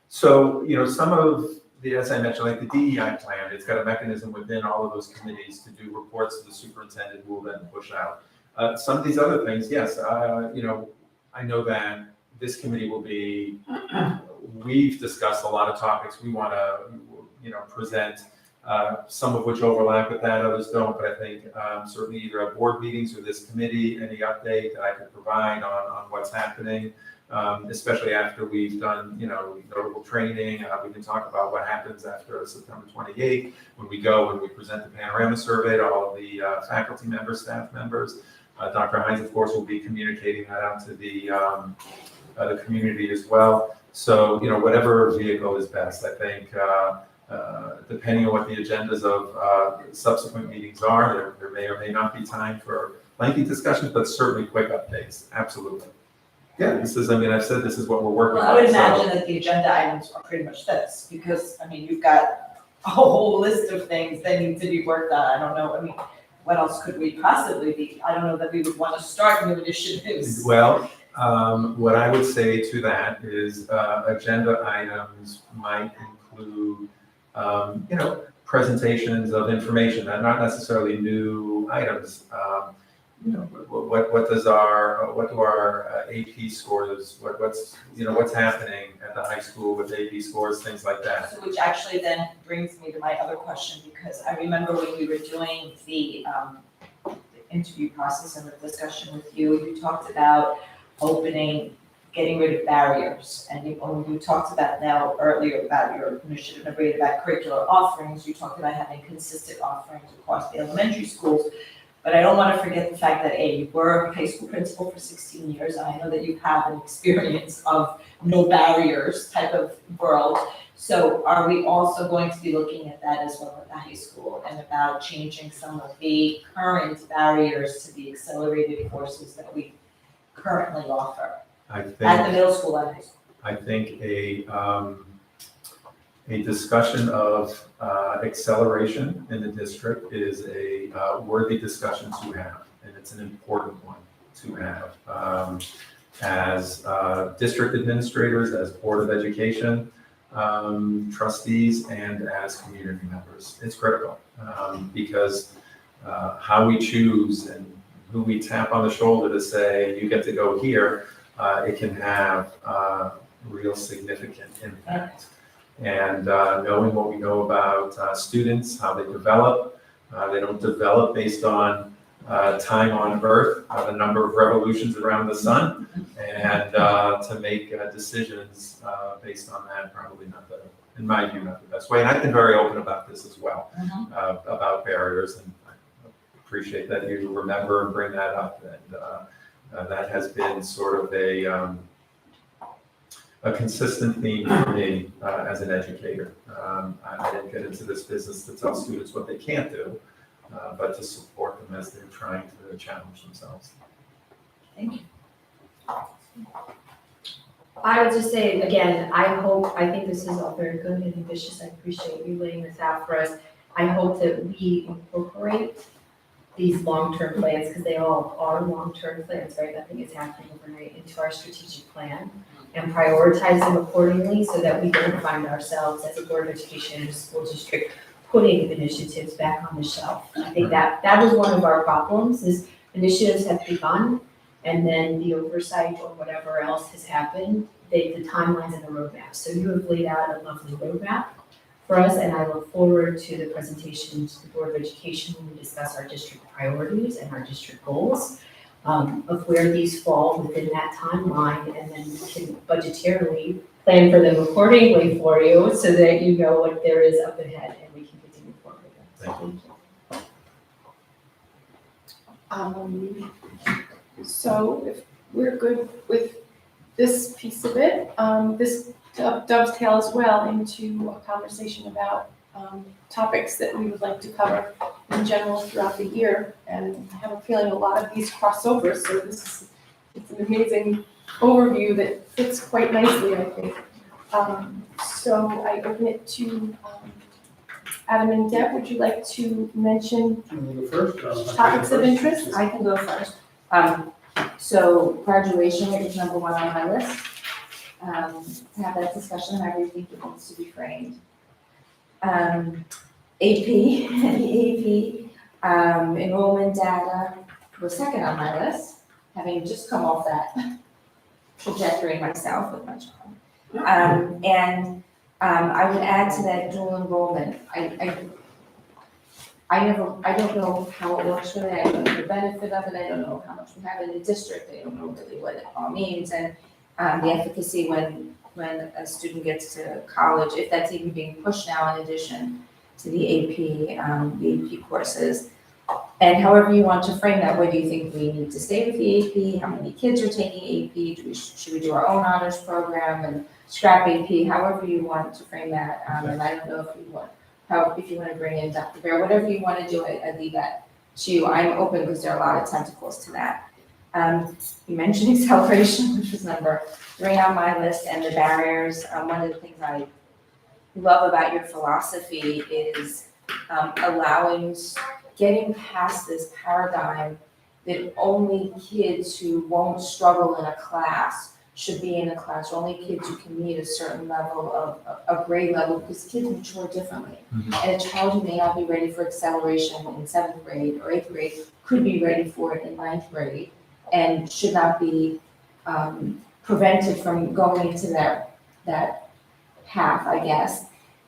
Speaker 2: so, some of the, as I mentioned, like the DEI plan, it's got a mechanism within all of those committees to do reports to the superintendent who will then push out. Some of these other things, yes, I know that this committee will be, we've discussed a lot of topics we want to, present, some of which overlap with that, others don't, but I think certainly either at board meetings or this committee, any update that I could provide on what's happening, especially after we've done, notable training. We can talk about what happens after September 28th, when we present the panorama survey to all of the faculty members, staff members. Dr. Hines, of course, will be communicating that out to the community as well. So, whatever vehicle is best, I think, depending on what the agendas of subsequent meetings are, there may or may not be time for lengthy discussions, but certainly quick updates, absolutely. Yeah, I've said this is what we're working on.
Speaker 5: Well, I would
Speaker 2: so-
Speaker 5: imagine that the agenda items are pretty much this, because, you've got a whole list of things that need to be worked on. I don't know, what else could we possibly be? I don't know that we would want to start new initiatives.
Speaker 2: Well, what I would say to that is agenda items might include, presentations of information, not necessarily new items. What do our AP scores, what's happening at the high school with AP scores, things like that.
Speaker 5: So which actually then brings me to my other question, because I remember when we were doing the interview process and the discussion with you, you talked about getting rid of barriers. And you talked about now earlier about your initiative about curricular offerings, you talked about having consistent offerings across the elementary schools. But I don't want to forget the fact that you were a high school principal for 16 years, and I know that you have an experience of no barriers type of world. So are we also going to be looking at that as well at the high school, and about changing some of the current barriers to the accelerated courses that we currently offer
Speaker 2: I
Speaker 5: at the
Speaker 2: think,
Speaker 5: middle school and high school?
Speaker 2: I think a discussion of acceleration in the district is a worthy discussion to have, and it's an important one to have. As district administrators, as Board of Education trustees, and as community members, it's critical because how we choose and who we tap on the shoulder to say, you get to go here, it can have real significant impact. And knowing what we know about students, how they develop, they don't develop based on time on Earth, the number of revolutions around the sun, and to make decisions based on that, probably not in my view, not the best way. And I've been very open about this as well, about barriers, and I appreciate that you remember and bring that up. And that has been sort of a consistent theme for me as an educator. I didn't get into this business to tell students what they can't do, but to support them as they're trying to challenge themselves.
Speaker 5: Thank you.
Speaker 9: I would just say, again, I think this is all very good and ambitious. I appreciate you laying this out for us. I hope that we incorporate these long-term plans, because they all are long-term plans, right? Nothing is happening overnight, into our strategic plan, and prioritize them accordingly so that we don't find ourselves as a Board of Education and a school district putting initiatives back on the shelf. I think that was one of our problems, is initiatives have begun, and then the oversight or whatever else has happened, the timelines and the roadmap. So you have laid out a lovely roadmap for us, and I look forward to the presentation to the Board of Education when we discuss our district priorities and our district goals, of where these fall within that timeline, and then we can budgetarily plan for them accordingly for you so that you know what there is up ahead and we can continue forward with them.
Speaker 2: Thank you.
Speaker 3: So if we're good with this piece of it, this dovetails well into a conversation about topics that we would like to cover in general throughout the year. And I have a feeling a lot of these crossovers, so it's an amazing overview that fits quite nicely, I think. So I open it to Adam and Deb. Would you like to mention
Speaker 1: You want to go first?
Speaker 3: topics of interest?
Speaker 4: I can go first. So graduation is number one on my list. To have that discussion, how do you think it needs to be framed? AP, the AP, enrollment data was second on my list, having just come off that trajectory myself with my child. I would add to that dual enrollment. I don't know how it works really, I don't know the benefit of it, I don't know how much we have in the district, I don't know really what it all means, and the efficacy when a student gets to college, if that's even being pushed now in addition to the AP courses. And however you want to frame that, what do you think we need to stay with the AP, how many kids are taking AP, should we do our own honors program and scrap AP, however you want to frame that, and I don't know if you want to bring in Dr. Bear, whatever you want to do, I leave that to you. I'm open because there are a lot of tentacles to that. You mentioned acceleration, which was number 3 on my list, and the barriers. One of the things I love about your philosophy is getting past this paradigm that only kids who won't struggle in a class should be in a class, or only kids who can meet a certain level of a grade level, because kids mature differently. And a child who may not be ready for acceleration in 7th grade or 8th grade could be ready for it in 9th grade and should not be prevented from going into that path, I guess.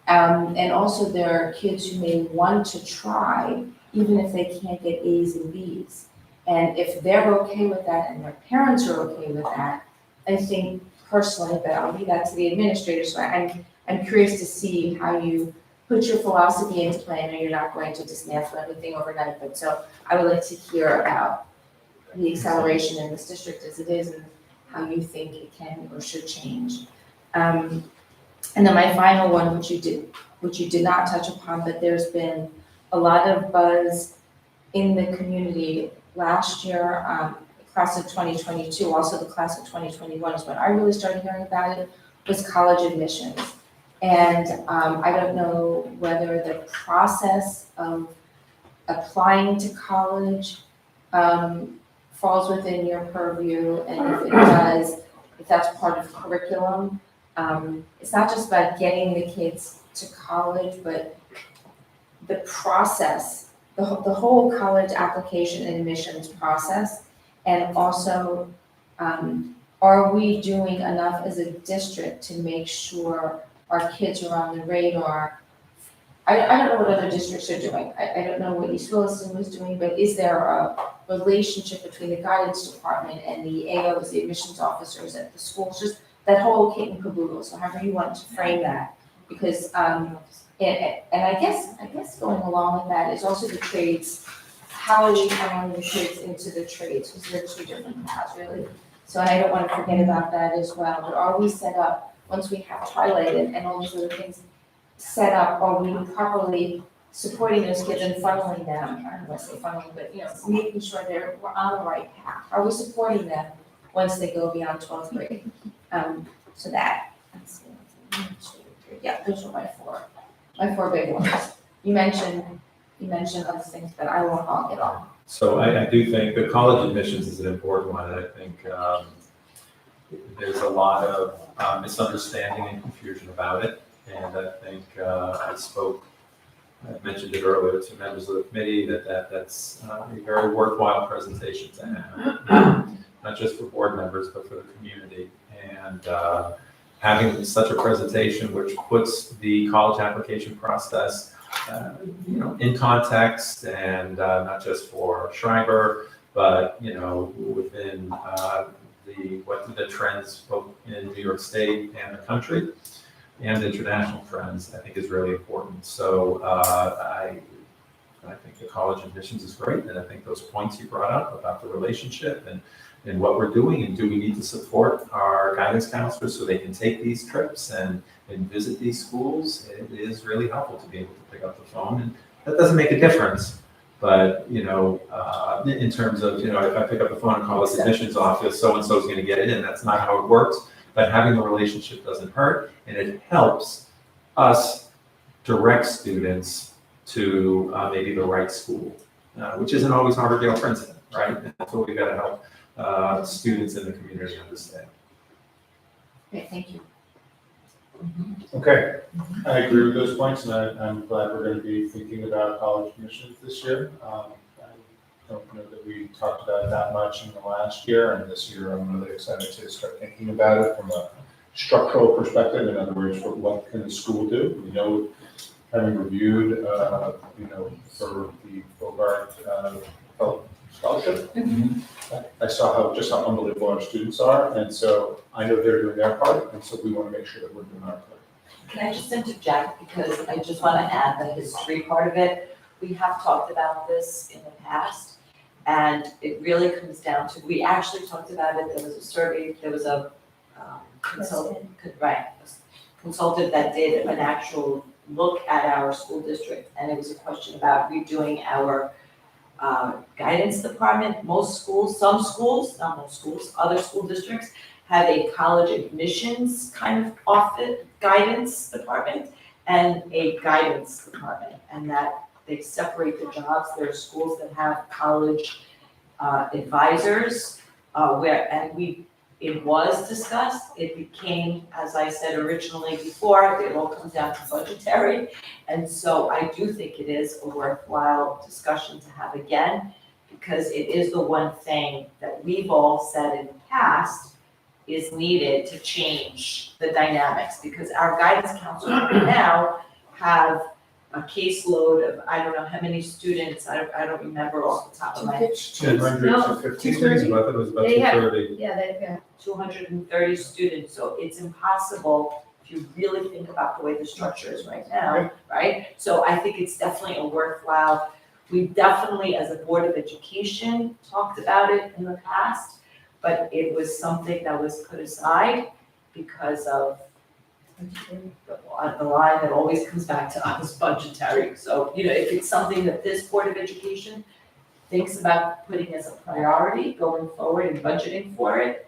Speaker 4: And also there are kids who may want to try even if they can't get A's and B's. And if they're okay with that and their parents are okay with that, I think personally, but I'll leave that to the administrators, so I'm curious to see how you put your philosophy into play. I know you're not going to dismantle everything overnight, but so I would like to hear about the acceleration in this district as it is and how you think it can or should change. And then my final one, which you did not touch upon, but there's been a lot of buzz in the community last year, class of 2022, also the class of 2021 is when I really started hearing about it, was college admissions. And I don't know whether the process of applying to college falls within your purview, and if it does, if that's part of curriculum. It's not just about getting the kids to college, but the process, the whole college application and admissions process. And also, are we doing enough as a district to make sure our kids are on the radar? I don't know what other districts are doing. I don't know what East Williston was doing, but is there a relationship between the guidance department and the AOs, the admissions officers at the schools? Just that whole kit and caboodle, so however you want to frame that. Because, and I guess going along with that is also the trades. How are we funneling the kids into the trades? Because they're 2 different paths, really. So I don't want to forget about that as well. But are we set up, once we have Twilight and all these other things set up, are we properly supporting those kids and funneling them? I don't want to say funneling, but making sure we're on the right path. Are we supporting them once they go beyond 12th grade? So that's yeah, those are my four big ones. You mentioned other things, but I won't hog it all.
Speaker 2: So I do think the college admissions is an important one. I think there's a lot of misunderstanding and confusion about it. And I think I mentioned it earlier to members of the committee that's a very worthwhile presentation to have, not just for board members, but for the community. And having such a presentation which puts the college application process in context, and not just for Schreiber, but within the trends both in New York State and the country, and international trends, I think is really important. So And I think the college admissions is great, and I think those points you brought up about the relationship and what we're doing, and do we need to support our guidance counselors so they can take these trips and visit these schools? It is really helpful to be able to pick up the phone, and that doesn't make a difference. But, in terms of, if I pick up the phone and call this admissions office, so-and-so is gonna get it in, that's not how it works. But having the relationship doesn't hurt, and it helps us direct students to maybe the right school, which isn't always Harvardale Princeton, right? And that's what we gotta help students in the community understand.
Speaker 4: Great, thank you.
Speaker 1: Okay, I agree with those points, and I'm glad we're gonna be thinking about college admissions this year. I don't know that we talked about it that much in the last year, and this year I'm really excited to start thinking about it from a structural perspective. In other words, what can the school do? We know, having reviewed, for the Bogart scholarship, I saw how unbelievable our students are, and so I know they're doing their part, and so we want to make sure that we're doing our part.
Speaker 5: Can I just interject, because I just want to add the history part of it. We have talked about this in the past, and it really comes down to, we actually talked about it, there was a survey, there was a consultant that did an actual look at our school district, and it was a question about redoing our guidance department. Most schools, some schools, not most schools, other school districts have a college admissions kind of office guidance department and a guidance department, and that they separate the jobs. There are schools that have college advisors, it was discussed, it became, as I said originally before, it all comes down to budgetary. And so I do think it is a worthwhile discussion to have again, because it is the one thing that we've all said in the past is needed to change the dynamics, because our guidance counselors right now have a caseload of, I don't know how many students, I don't remember off the top of my head.
Speaker 1: 200
Speaker 9: No,
Speaker 1: to 15.
Speaker 3: 230.
Speaker 2: I thought it was about
Speaker 9: They have-
Speaker 2: 230.
Speaker 9: Yeah, they've got
Speaker 5: 230 students, so it's impossible if you really think about the way the structure is right now, right? So I think it's definitely a worthwhile, we definitely, as a Board of Education, talked about it in the past, but it was something that was put aside because of the line that always comes back to us, budgetary. So, if it's something that this Board of Education thinks about putting as a priority going forward and budgeting for it,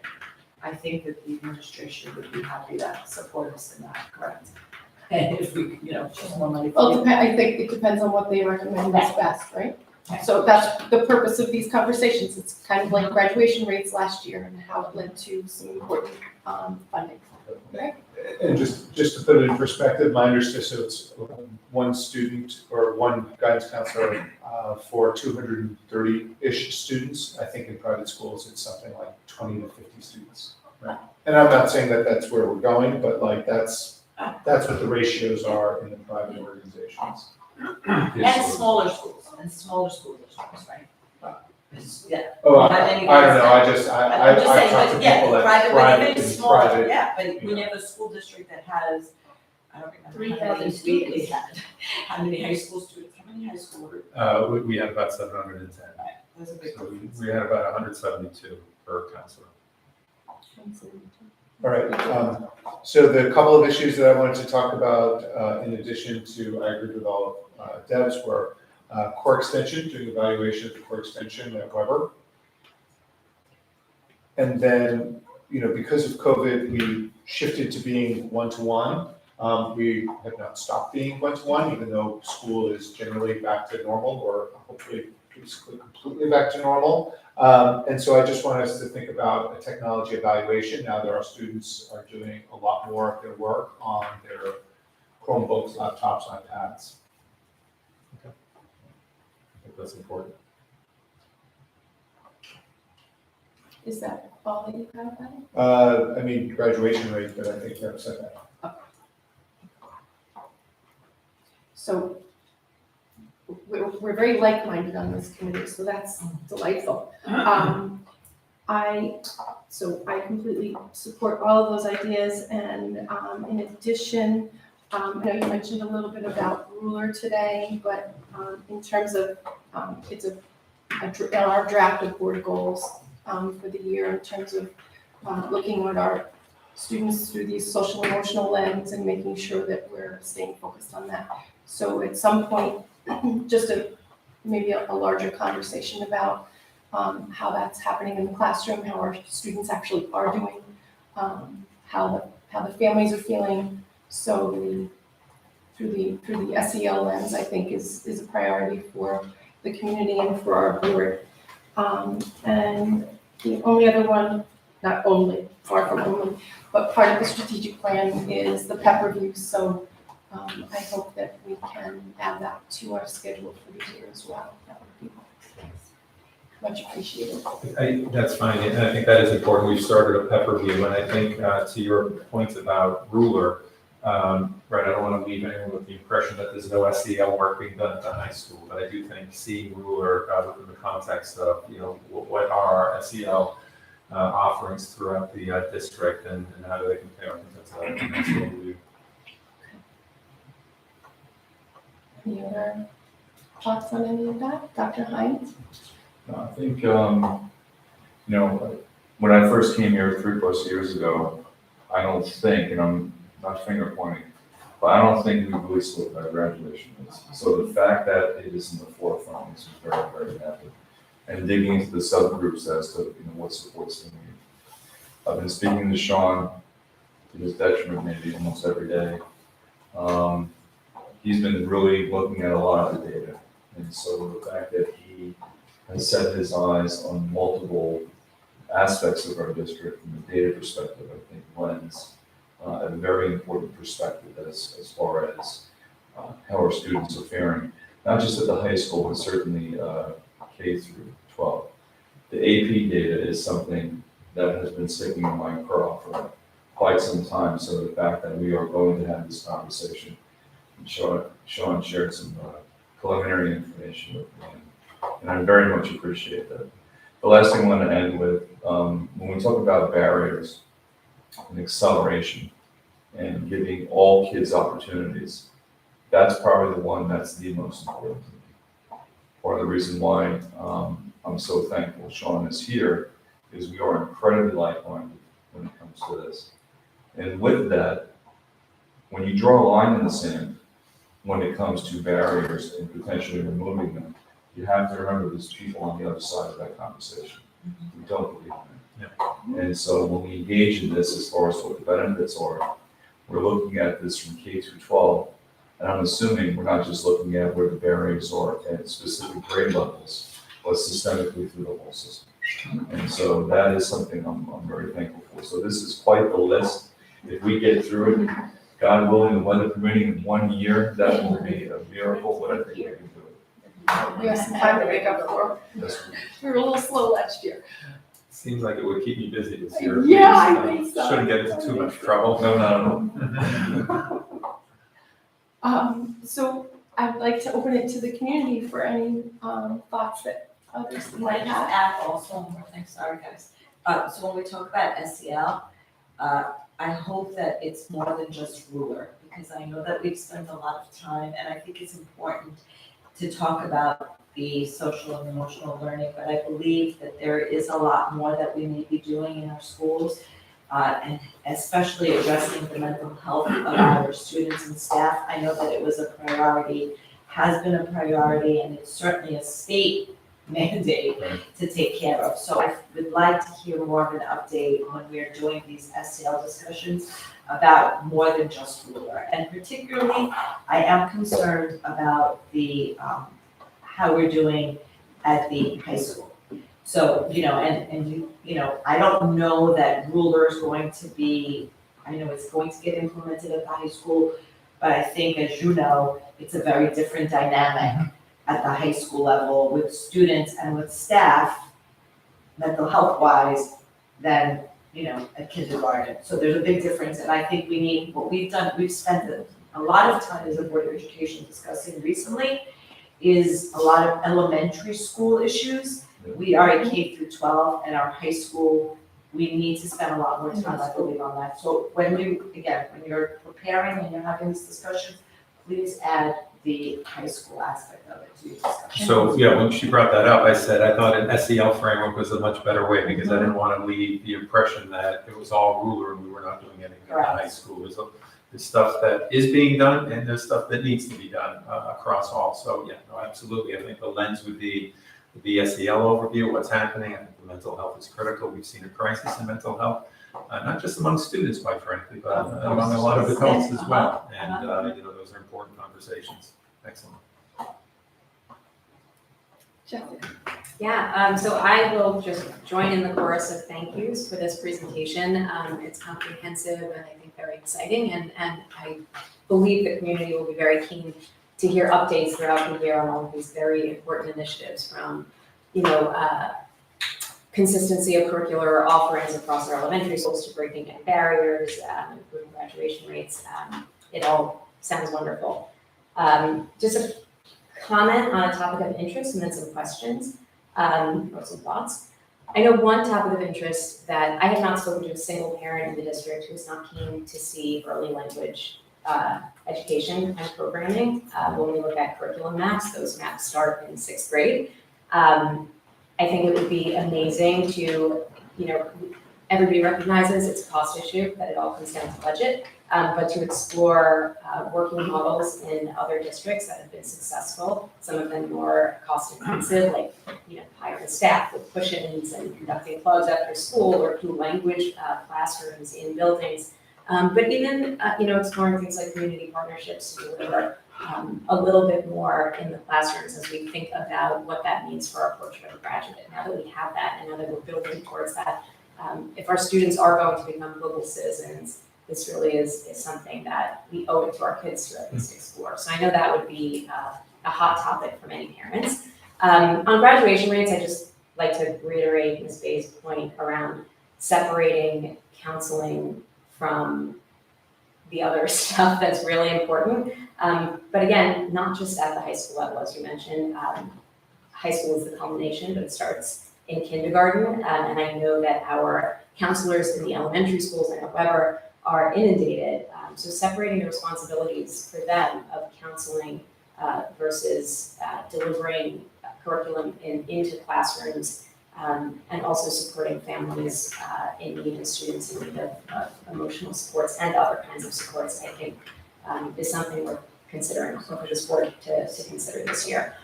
Speaker 5: I think that the administration would be happy to support us in that, correct? And if we, just more money.
Speaker 3: Well, I think it depends on what they recommend is best, right?
Speaker 5: Okay.
Speaker 3: So that's the purpose of these conversations. It's kind of like graduation rates last year and how it led to some important funding.
Speaker 1: And just to put it in perspective, my understanding, so it's one student or one guidance counselor for 230-ish students. I think in private schools, it's something like 20 to 50 students, right? And I'm not saying that that's where we're going, but that's what the ratios are in the private organizations.
Speaker 5: And smaller schools, districts, right? Yeah.
Speaker 1: Oh, I
Speaker 5: But
Speaker 1: don't
Speaker 5: then
Speaker 1: know,
Speaker 5: you guys-
Speaker 1: I just,
Speaker 5: I'm just
Speaker 1: I
Speaker 5: saying,
Speaker 1: talked to
Speaker 5: but yeah,
Speaker 1: people at
Speaker 5: private, but
Speaker 1: private
Speaker 5: even
Speaker 1: and
Speaker 5: smaller,
Speaker 1: private.
Speaker 5: yeah, but
Speaker 1: you
Speaker 5: when
Speaker 1: know.
Speaker 5: you have a school district that has, I don't remember.
Speaker 9: 3,000
Speaker 5: how many we
Speaker 9: students.
Speaker 5: had. How many high school students, how many high school were,
Speaker 2: We had about 710.
Speaker 5: there's a big
Speaker 2: So
Speaker 5: difference.
Speaker 2: we had about 172 per counselor.
Speaker 1: All right, so the couple of issues that I wanted to talk about, in addition to, I agreed with all of Deb's, were core extension, doing evaluation of the core extension at Weber. And then, because of COVID, we shifted to being one-to-one. We have not stopped being one-to-one, even though school is generally back to normal, or hopefully basically completely back to normal. And so I just want us to think about a technology evaluation now that our students are doing a lot more of their work on their Chromebooks, laptops, iPads.
Speaker 2: I think that's important.
Speaker 3: Is that all that you have about it?
Speaker 1: I mean, graduation rate, but I think Deb said that.
Speaker 3: So we're very like-minded on this committee, so that's delightful. I completely support all of those ideas, and in addition, I know you mentioned a little bit about ruler today, but in terms of, it's our draft of board goals for the year in terms of looking at our students through these social emotional lens and making sure that we're staying focused on that. So at some point, just maybe a larger conversation about how that's happening in the classroom, how our students actually are doing, how the families are feeling. So through the SEL lens, I think is a priority for the community and for our board. And the only other one, not only, far from only, but part of the strategic plan is the PEP review. So I hope that we can add that to our schedule for the year as well. That would be much appreciated.
Speaker 2: That's fine, and I think that is important. We've started a PEP review, and I think to your point about ruler, right, I don't want to leave anyone with the impression that there's no SEL work being done at the high school, but I do think seeing ruler within the context of, what are our SEL offerings throughout the district and how do they compare, I think that's what we do.
Speaker 3: Any other thoughts on any of that? Dr. Hines?
Speaker 8: I think, when I first came here 3+ years ago, I don't think, and I'm not finger pointing, but I don't think we really spoke about graduation is. So the fact that it is in the forefront is very, very happy. And digging into the subgroups as to, what supports they need. I've been speaking to Sean, to his detriment maybe almost every day. He's been really looking at a lot of the data. And so the fact that he has set his eyes on multiple aspects of our district from a data perspective, I think lends a very important perspective as far as how our students are faring, not just at the high school, but certainly K through 12. The AP data is something that has been sticking in my craw for quite some time. So the fact that we are going to have this conversation, and Sean shared some preliminary information with me, and I very much appreciate that. The last thing I want to end with, when we talk about barriers and acceleration and giving all kids opportunities, that's probably the one that's the most important. Part of the reason why I'm so thankful Sean is here is we are incredibly like-minded when it comes to this. And with that, when you draw a line in the sand, when it comes to barriers and potentially removing them, you have to remember there's people on the other side of that conversation who don't believe in it. Yeah. And so when we engage in this as far as what the benefits are, we're looking at this from K through 12, and I'm assuming we're not just looking at where the barriers are at specific grade levels, but systemically through the whole system. And so that is something I'm very thankful for. So this is quite the list. If we get through it, God willing, and weather permitting, in 1 year, that will be a miracle, but I think we can do it.
Speaker 3: We have some time to make up for.
Speaker 8: Yes.
Speaker 3: We were a little slow last year.
Speaker 2: Seems like it would keep me busy this year.
Speaker 3: Yeah, I think so.
Speaker 2: Shouldn't get into too much trouble.
Speaker 8: No, not at all.
Speaker 3: So I'd like to open it to the community for any thoughts that others might
Speaker 5: Might
Speaker 3: have.
Speaker 5: add also one more thing, sorry guys. So when we talk about SEL, I hope that it's more than just ruler, because I know that we've spent a lot of time, and I think it's important to talk about the social and emotional learning, but I believe that there is a lot more that we may be doing in our schools, and especially addressing the mental health of our students and staff. I know that it was a priority, has been a priority, and it's certainly a state mandate to take care of. So I would like to hear more of an update when we're doing these SEL discussions about more than just ruler. And particularly, I am concerned about the how we're doing at the high school. So, I don't know that ruler is going to be, I know it's going to get implemented at the high school, but I think, as you know, it's a very different dynamic at the high school level with students and with staff, mental health wise, than, at kindergarten. So there's a big difference, and I think we need, what we've done, we've spent a lot of time as a Board of Education discussing recently is a lot of elementary school issues. We are a K through 12, and our high school we need to spend a lot more time, I believe, on that. So when you're preparing and you're having these discussions, please add the high school aspect of it to your discussion.
Speaker 2: So, yeah, when she brought that up, I said, I thought an SEL framework was a much better way, because I didn't want to leave the impression that it was all ruler and we were not doing anything in
Speaker 5: Correct.
Speaker 2: high school. There's stuff that is being done, and there's stuff that needs to be done across all. So, yeah, no, absolutely. I think the lens would be the SEL overview, what's happening. I think the mental health is critical. We've seen a crisis in mental health, not just among students, quite frankly, but among a lot of adults as well. And, those are important conversations. Excellent.
Speaker 3: Jessica.
Speaker 9: Yeah, so I will just join in the chorus of thank yous for this presentation. It's comprehensive and I think very exciting, and I believe the community will be very keen to hear updates throughout the year on all of these very important initiatives, from, consistency of curricular offerings across our elementary schools to breaking down barriers, improving graduation rates. It all sounds wonderful. Just a comment on a topic of interest and then some questions, or some thoughts. I know one topic of interest that I have not spoken to a single parent in the district who is not keen to see early language education and programming. When we look at curriculum maps, those maps start in 6th grade. I think it would be amazing to, everybody recognizes it's a cost issue, that it all comes down to budget, but to explore working models in other districts that have been successful, some of them more cost intensive, like, hiring staff with push-ins and conducting clubs after school, or through language classrooms in buildings. But even, exploring things like community partnerships to deliver a little bit more in the classrooms as we think about what that means for our portrait of a graduate. Now that we have that, and now that we're building towards that, if our students are going to become global citizens, this really is something that we owe it to our kids to at least explore. So I know that would be a hot topic for many parents. On graduation rates, I just like to reiterate Ms. Bay's point around separating counseling from the other stuff that's really important. But again, not just at the high school level, as you mentioned. High school is the culmination, but it starts in kindergarten. And I know that our counselors in the elementary schools and at Weber are inundated. So separating the responsibilities for them of counseling versus delivering curriculum into classrooms, and also supporting families in need and students in need of emotional supports and other kinds of supports, I think is something we're considering for this board to consider this year.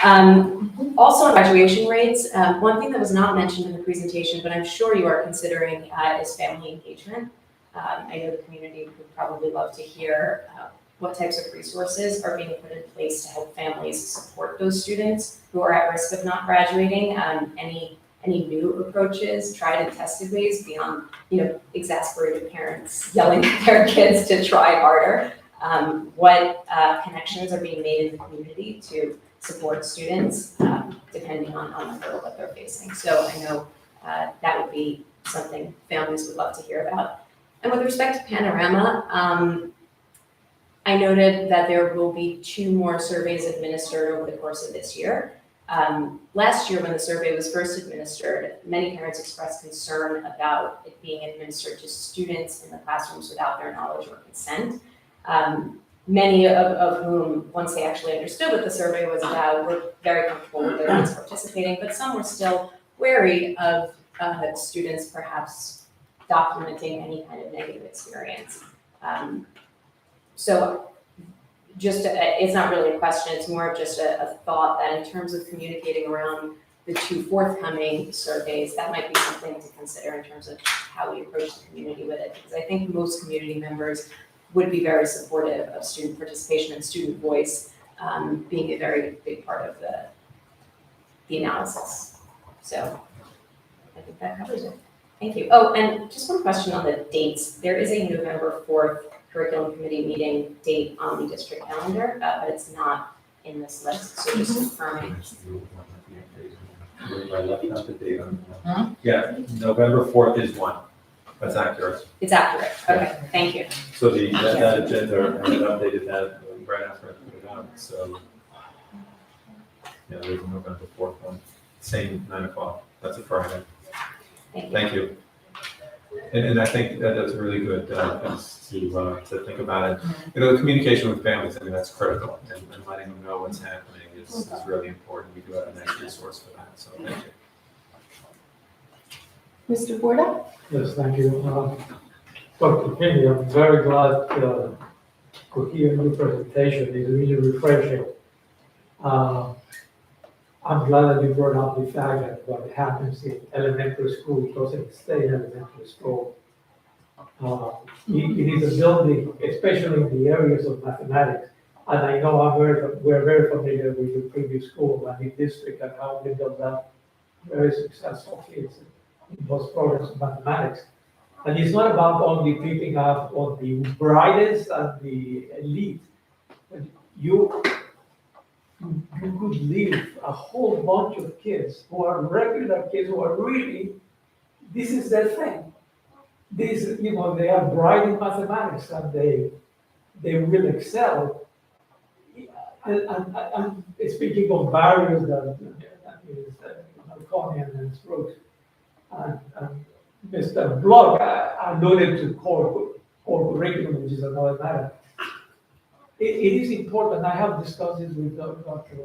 Speaker 9: Also on graduation rates, one thing that was not mentioned in the presentation, but I'm sure you are considering, is family engagement. I know the community would probably love to hear what types of resources are being put in place to help families support those students who are at risk of not graduating. Any new approaches, tried and tested ways beyond, exasperated parents yelling at their kids to try harder. What connections are being made in the community to support students, depending on the hurdle that they're facing. So I know that would be something families would love to hear about. And with respect to Panorama, I noted that there will be 2 more surveys administered over the course of this year. Last year, when the survey was first administered, many parents expressed concern about it being administered to students in the classrooms without their knowledge or consent. Many of whom, once they actually understood what the survey was about, were very comfortable with their kids participating, but some were still wary of students perhaps documenting any kind of negative experience. So just, it's not really a question, it's more of just a thought that in terms of communicating around the 2 forthcoming surveys, that might be something to consider in terms of how we approach the community with it. Because I think most community members would be very supportive of student participation and student voice being a very big part of the analysis. So I think that covers it. Thank you. Oh, and just one question on the dates. There is a November 4th curriculum committee meeting date on the district calendar, but it's not in this list, so just confirming.
Speaker 2: I left out the date on that. Yeah, November 4th is one. That's accurate.
Speaker 9: It's accurate. Okay, thank you.
Speaker 2: So that agenda, and it updated that right after I put it out, so. Yeah, there's a November 4th one, same 9 o'clock, that's a Friday.
Speaker 9: Thank you.
Speaker 2: Thank you. And I think that that's a really good piece to think about it. You know, the communication with families, I mean, that's critical, and letting them know what's happening is really important. We do have a nice resource for that, so thank you.
Speaker 3: Mr. Borda?
Speaker 10: Yes, thank you. Dr. Finney, I'm very glad to hear your presentation. It's really refreshing. I'm glad that you brought up the fact that what happens in elementary school doesn't stay in elementary school. It is a building, especially in the areas of mathematics. And I know we're very familiar with the previous school and the district and how they built up very successful kids in those programs of mathematics. And it's not about only picking up on the brightest and the elite, but you could leave a whole bunch of kids who are regular kids who are really, this is their thing. This, they are bright in mathematics and they will excel. And speaking of barriers that is Malcolmian and Brooks, and Mr. Block alluded to core curriculum, which is another matter. It is important. I have discussed this with Dr.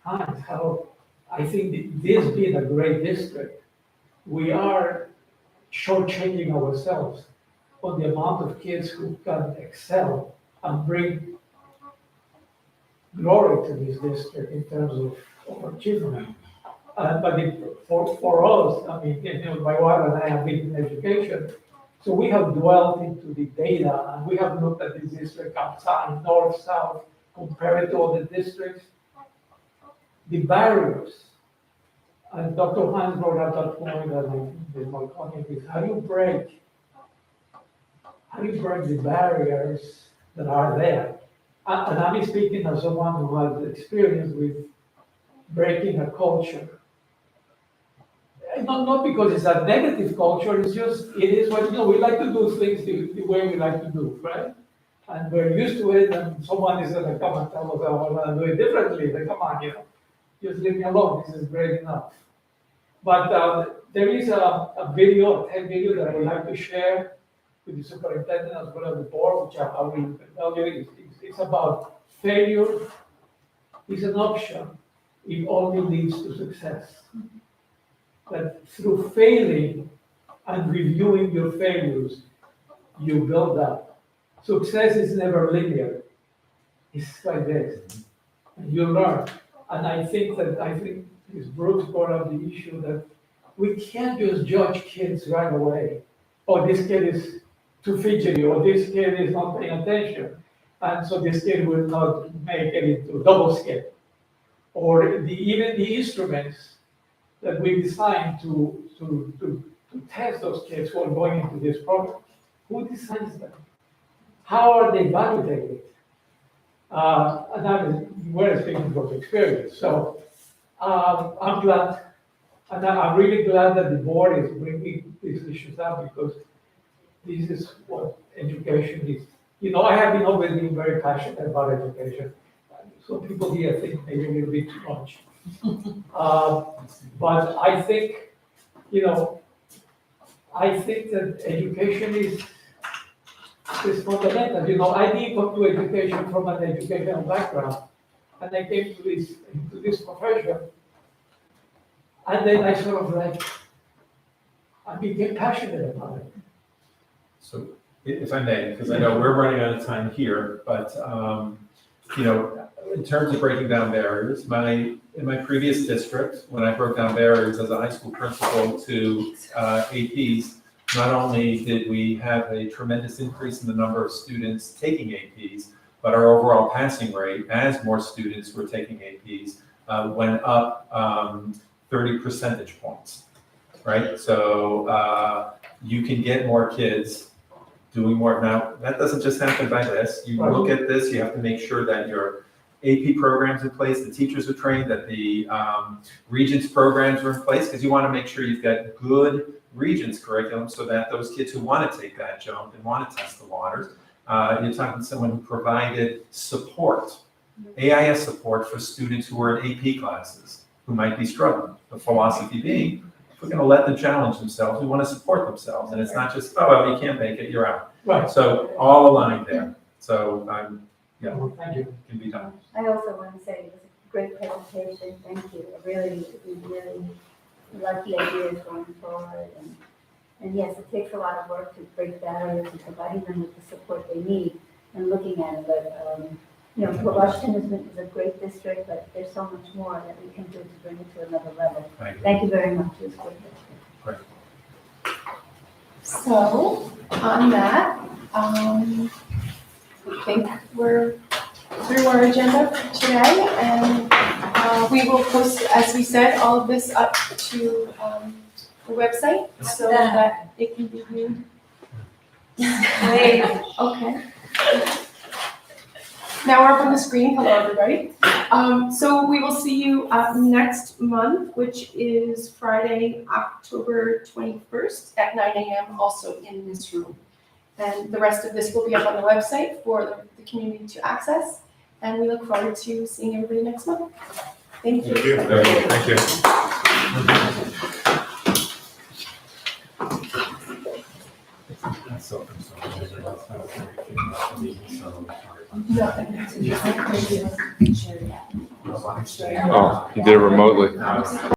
Speaker 10: Hines, how I think this being a great district, we are shortchanging ourselves on the amount of kids who can excel and bring glory to this district in terms of achievement. But for us, I mean, my wife and I have been in education, so we have dwelt into the data and we have looked at this district outside, north, south, compared to other districts. The barriers, and Dr. Hines brought up that point that I think is my comment is how do you break the barriers that are there? And I'm speaking as someone who has experience with breaking a culture. Not because it's a negative culture, it's just, it is what, we like to do things the way we like to do, right? And we're used to it, and someone is gonna come and tell us, oh, we're gonna do it differently. Like, come on, just leave me alone, this is great enough. But there is a video, a 10 video that I would like to share with the superintendent as well as the board, which I will tell you, it's about failure is an option, it only leads to success. That through failing and reviewing your failures, you build up. Success is never linear. It's like this. And you learn. And I think Ms. Brooks brought up the issue that we can't just judge kids right away. Oh, this kid is too fidgety, or this kid is not paying attention. And so this kid will not make it into double skip. Or even the instruments that we designed to test those kids who are going into this program. Who designs them? How are they validated? And that is where speaking from experience. So I'm glad, and I'm really glad that the board is bringing these issues up because this is what education is. I have always been very passionate about education. So people here think maybe a little bit too much. But I think, that education is fundamental. I didn't come to education from an educational background, and I came into this profession, and then I sort of I became passionate about it.
Speaker 2: So if I may, because I know we're running out of time here, but, in terms of breaking down barriers, in my previous district, when I broke down barriers as a high school principal to APs, not only did we have a tremendous increase in the number of students taking APs, but our overall passing rate, as more students were taking APs, went up 30 percentage points, right? So you can get more kids doing more. Now, that doesn't just happen by this. You look at this, you have to make sure that your AP programs in place, the teachers are trained, that the Regents programs are in place, because you want to make sure you've got good Regents curriculum so that those kids who want to take that jump and want to test the waters, you're talking to someone who provided support, AIS support for students who are in AP classes, who might be struggling. The philosophy being, If we're gonna let them challenge themselves, we wanna support themselves, and it's not just, oh, well, you can't make it, you're out.
Speaker 10: Right.
Speaker 2: So all aligned there, so yeah,
Speaker 10: Well, thank you.
Speaker 2: can be done.
Speaker 11: I also want to say it was a great presentation, thank you. I really love the ideas going forward. And yes, it takes a lot of work to break barriers and providing them with the support they need and looking at it. But, Washington is a great district, but there's so much more that we can do to bring it to another level. Thank you very much. It was great.
Speaker 3: So, on that, I think we're through our agenda for today, and we will post, as we said, all of this up to the website so that it can be viewed. Okay. Now we're up on the screen. Hello, everybody. So we will see you next month, which is Friday, October 21st at 9 a.m. also in this room. And the rest of this will be up on the website for the community to access. And we look forward to seeing everybody next month. Thank you.
Speaker 2: Thank you.
Speaker 3: No,
Speaker 8: Oh, you did it remotely.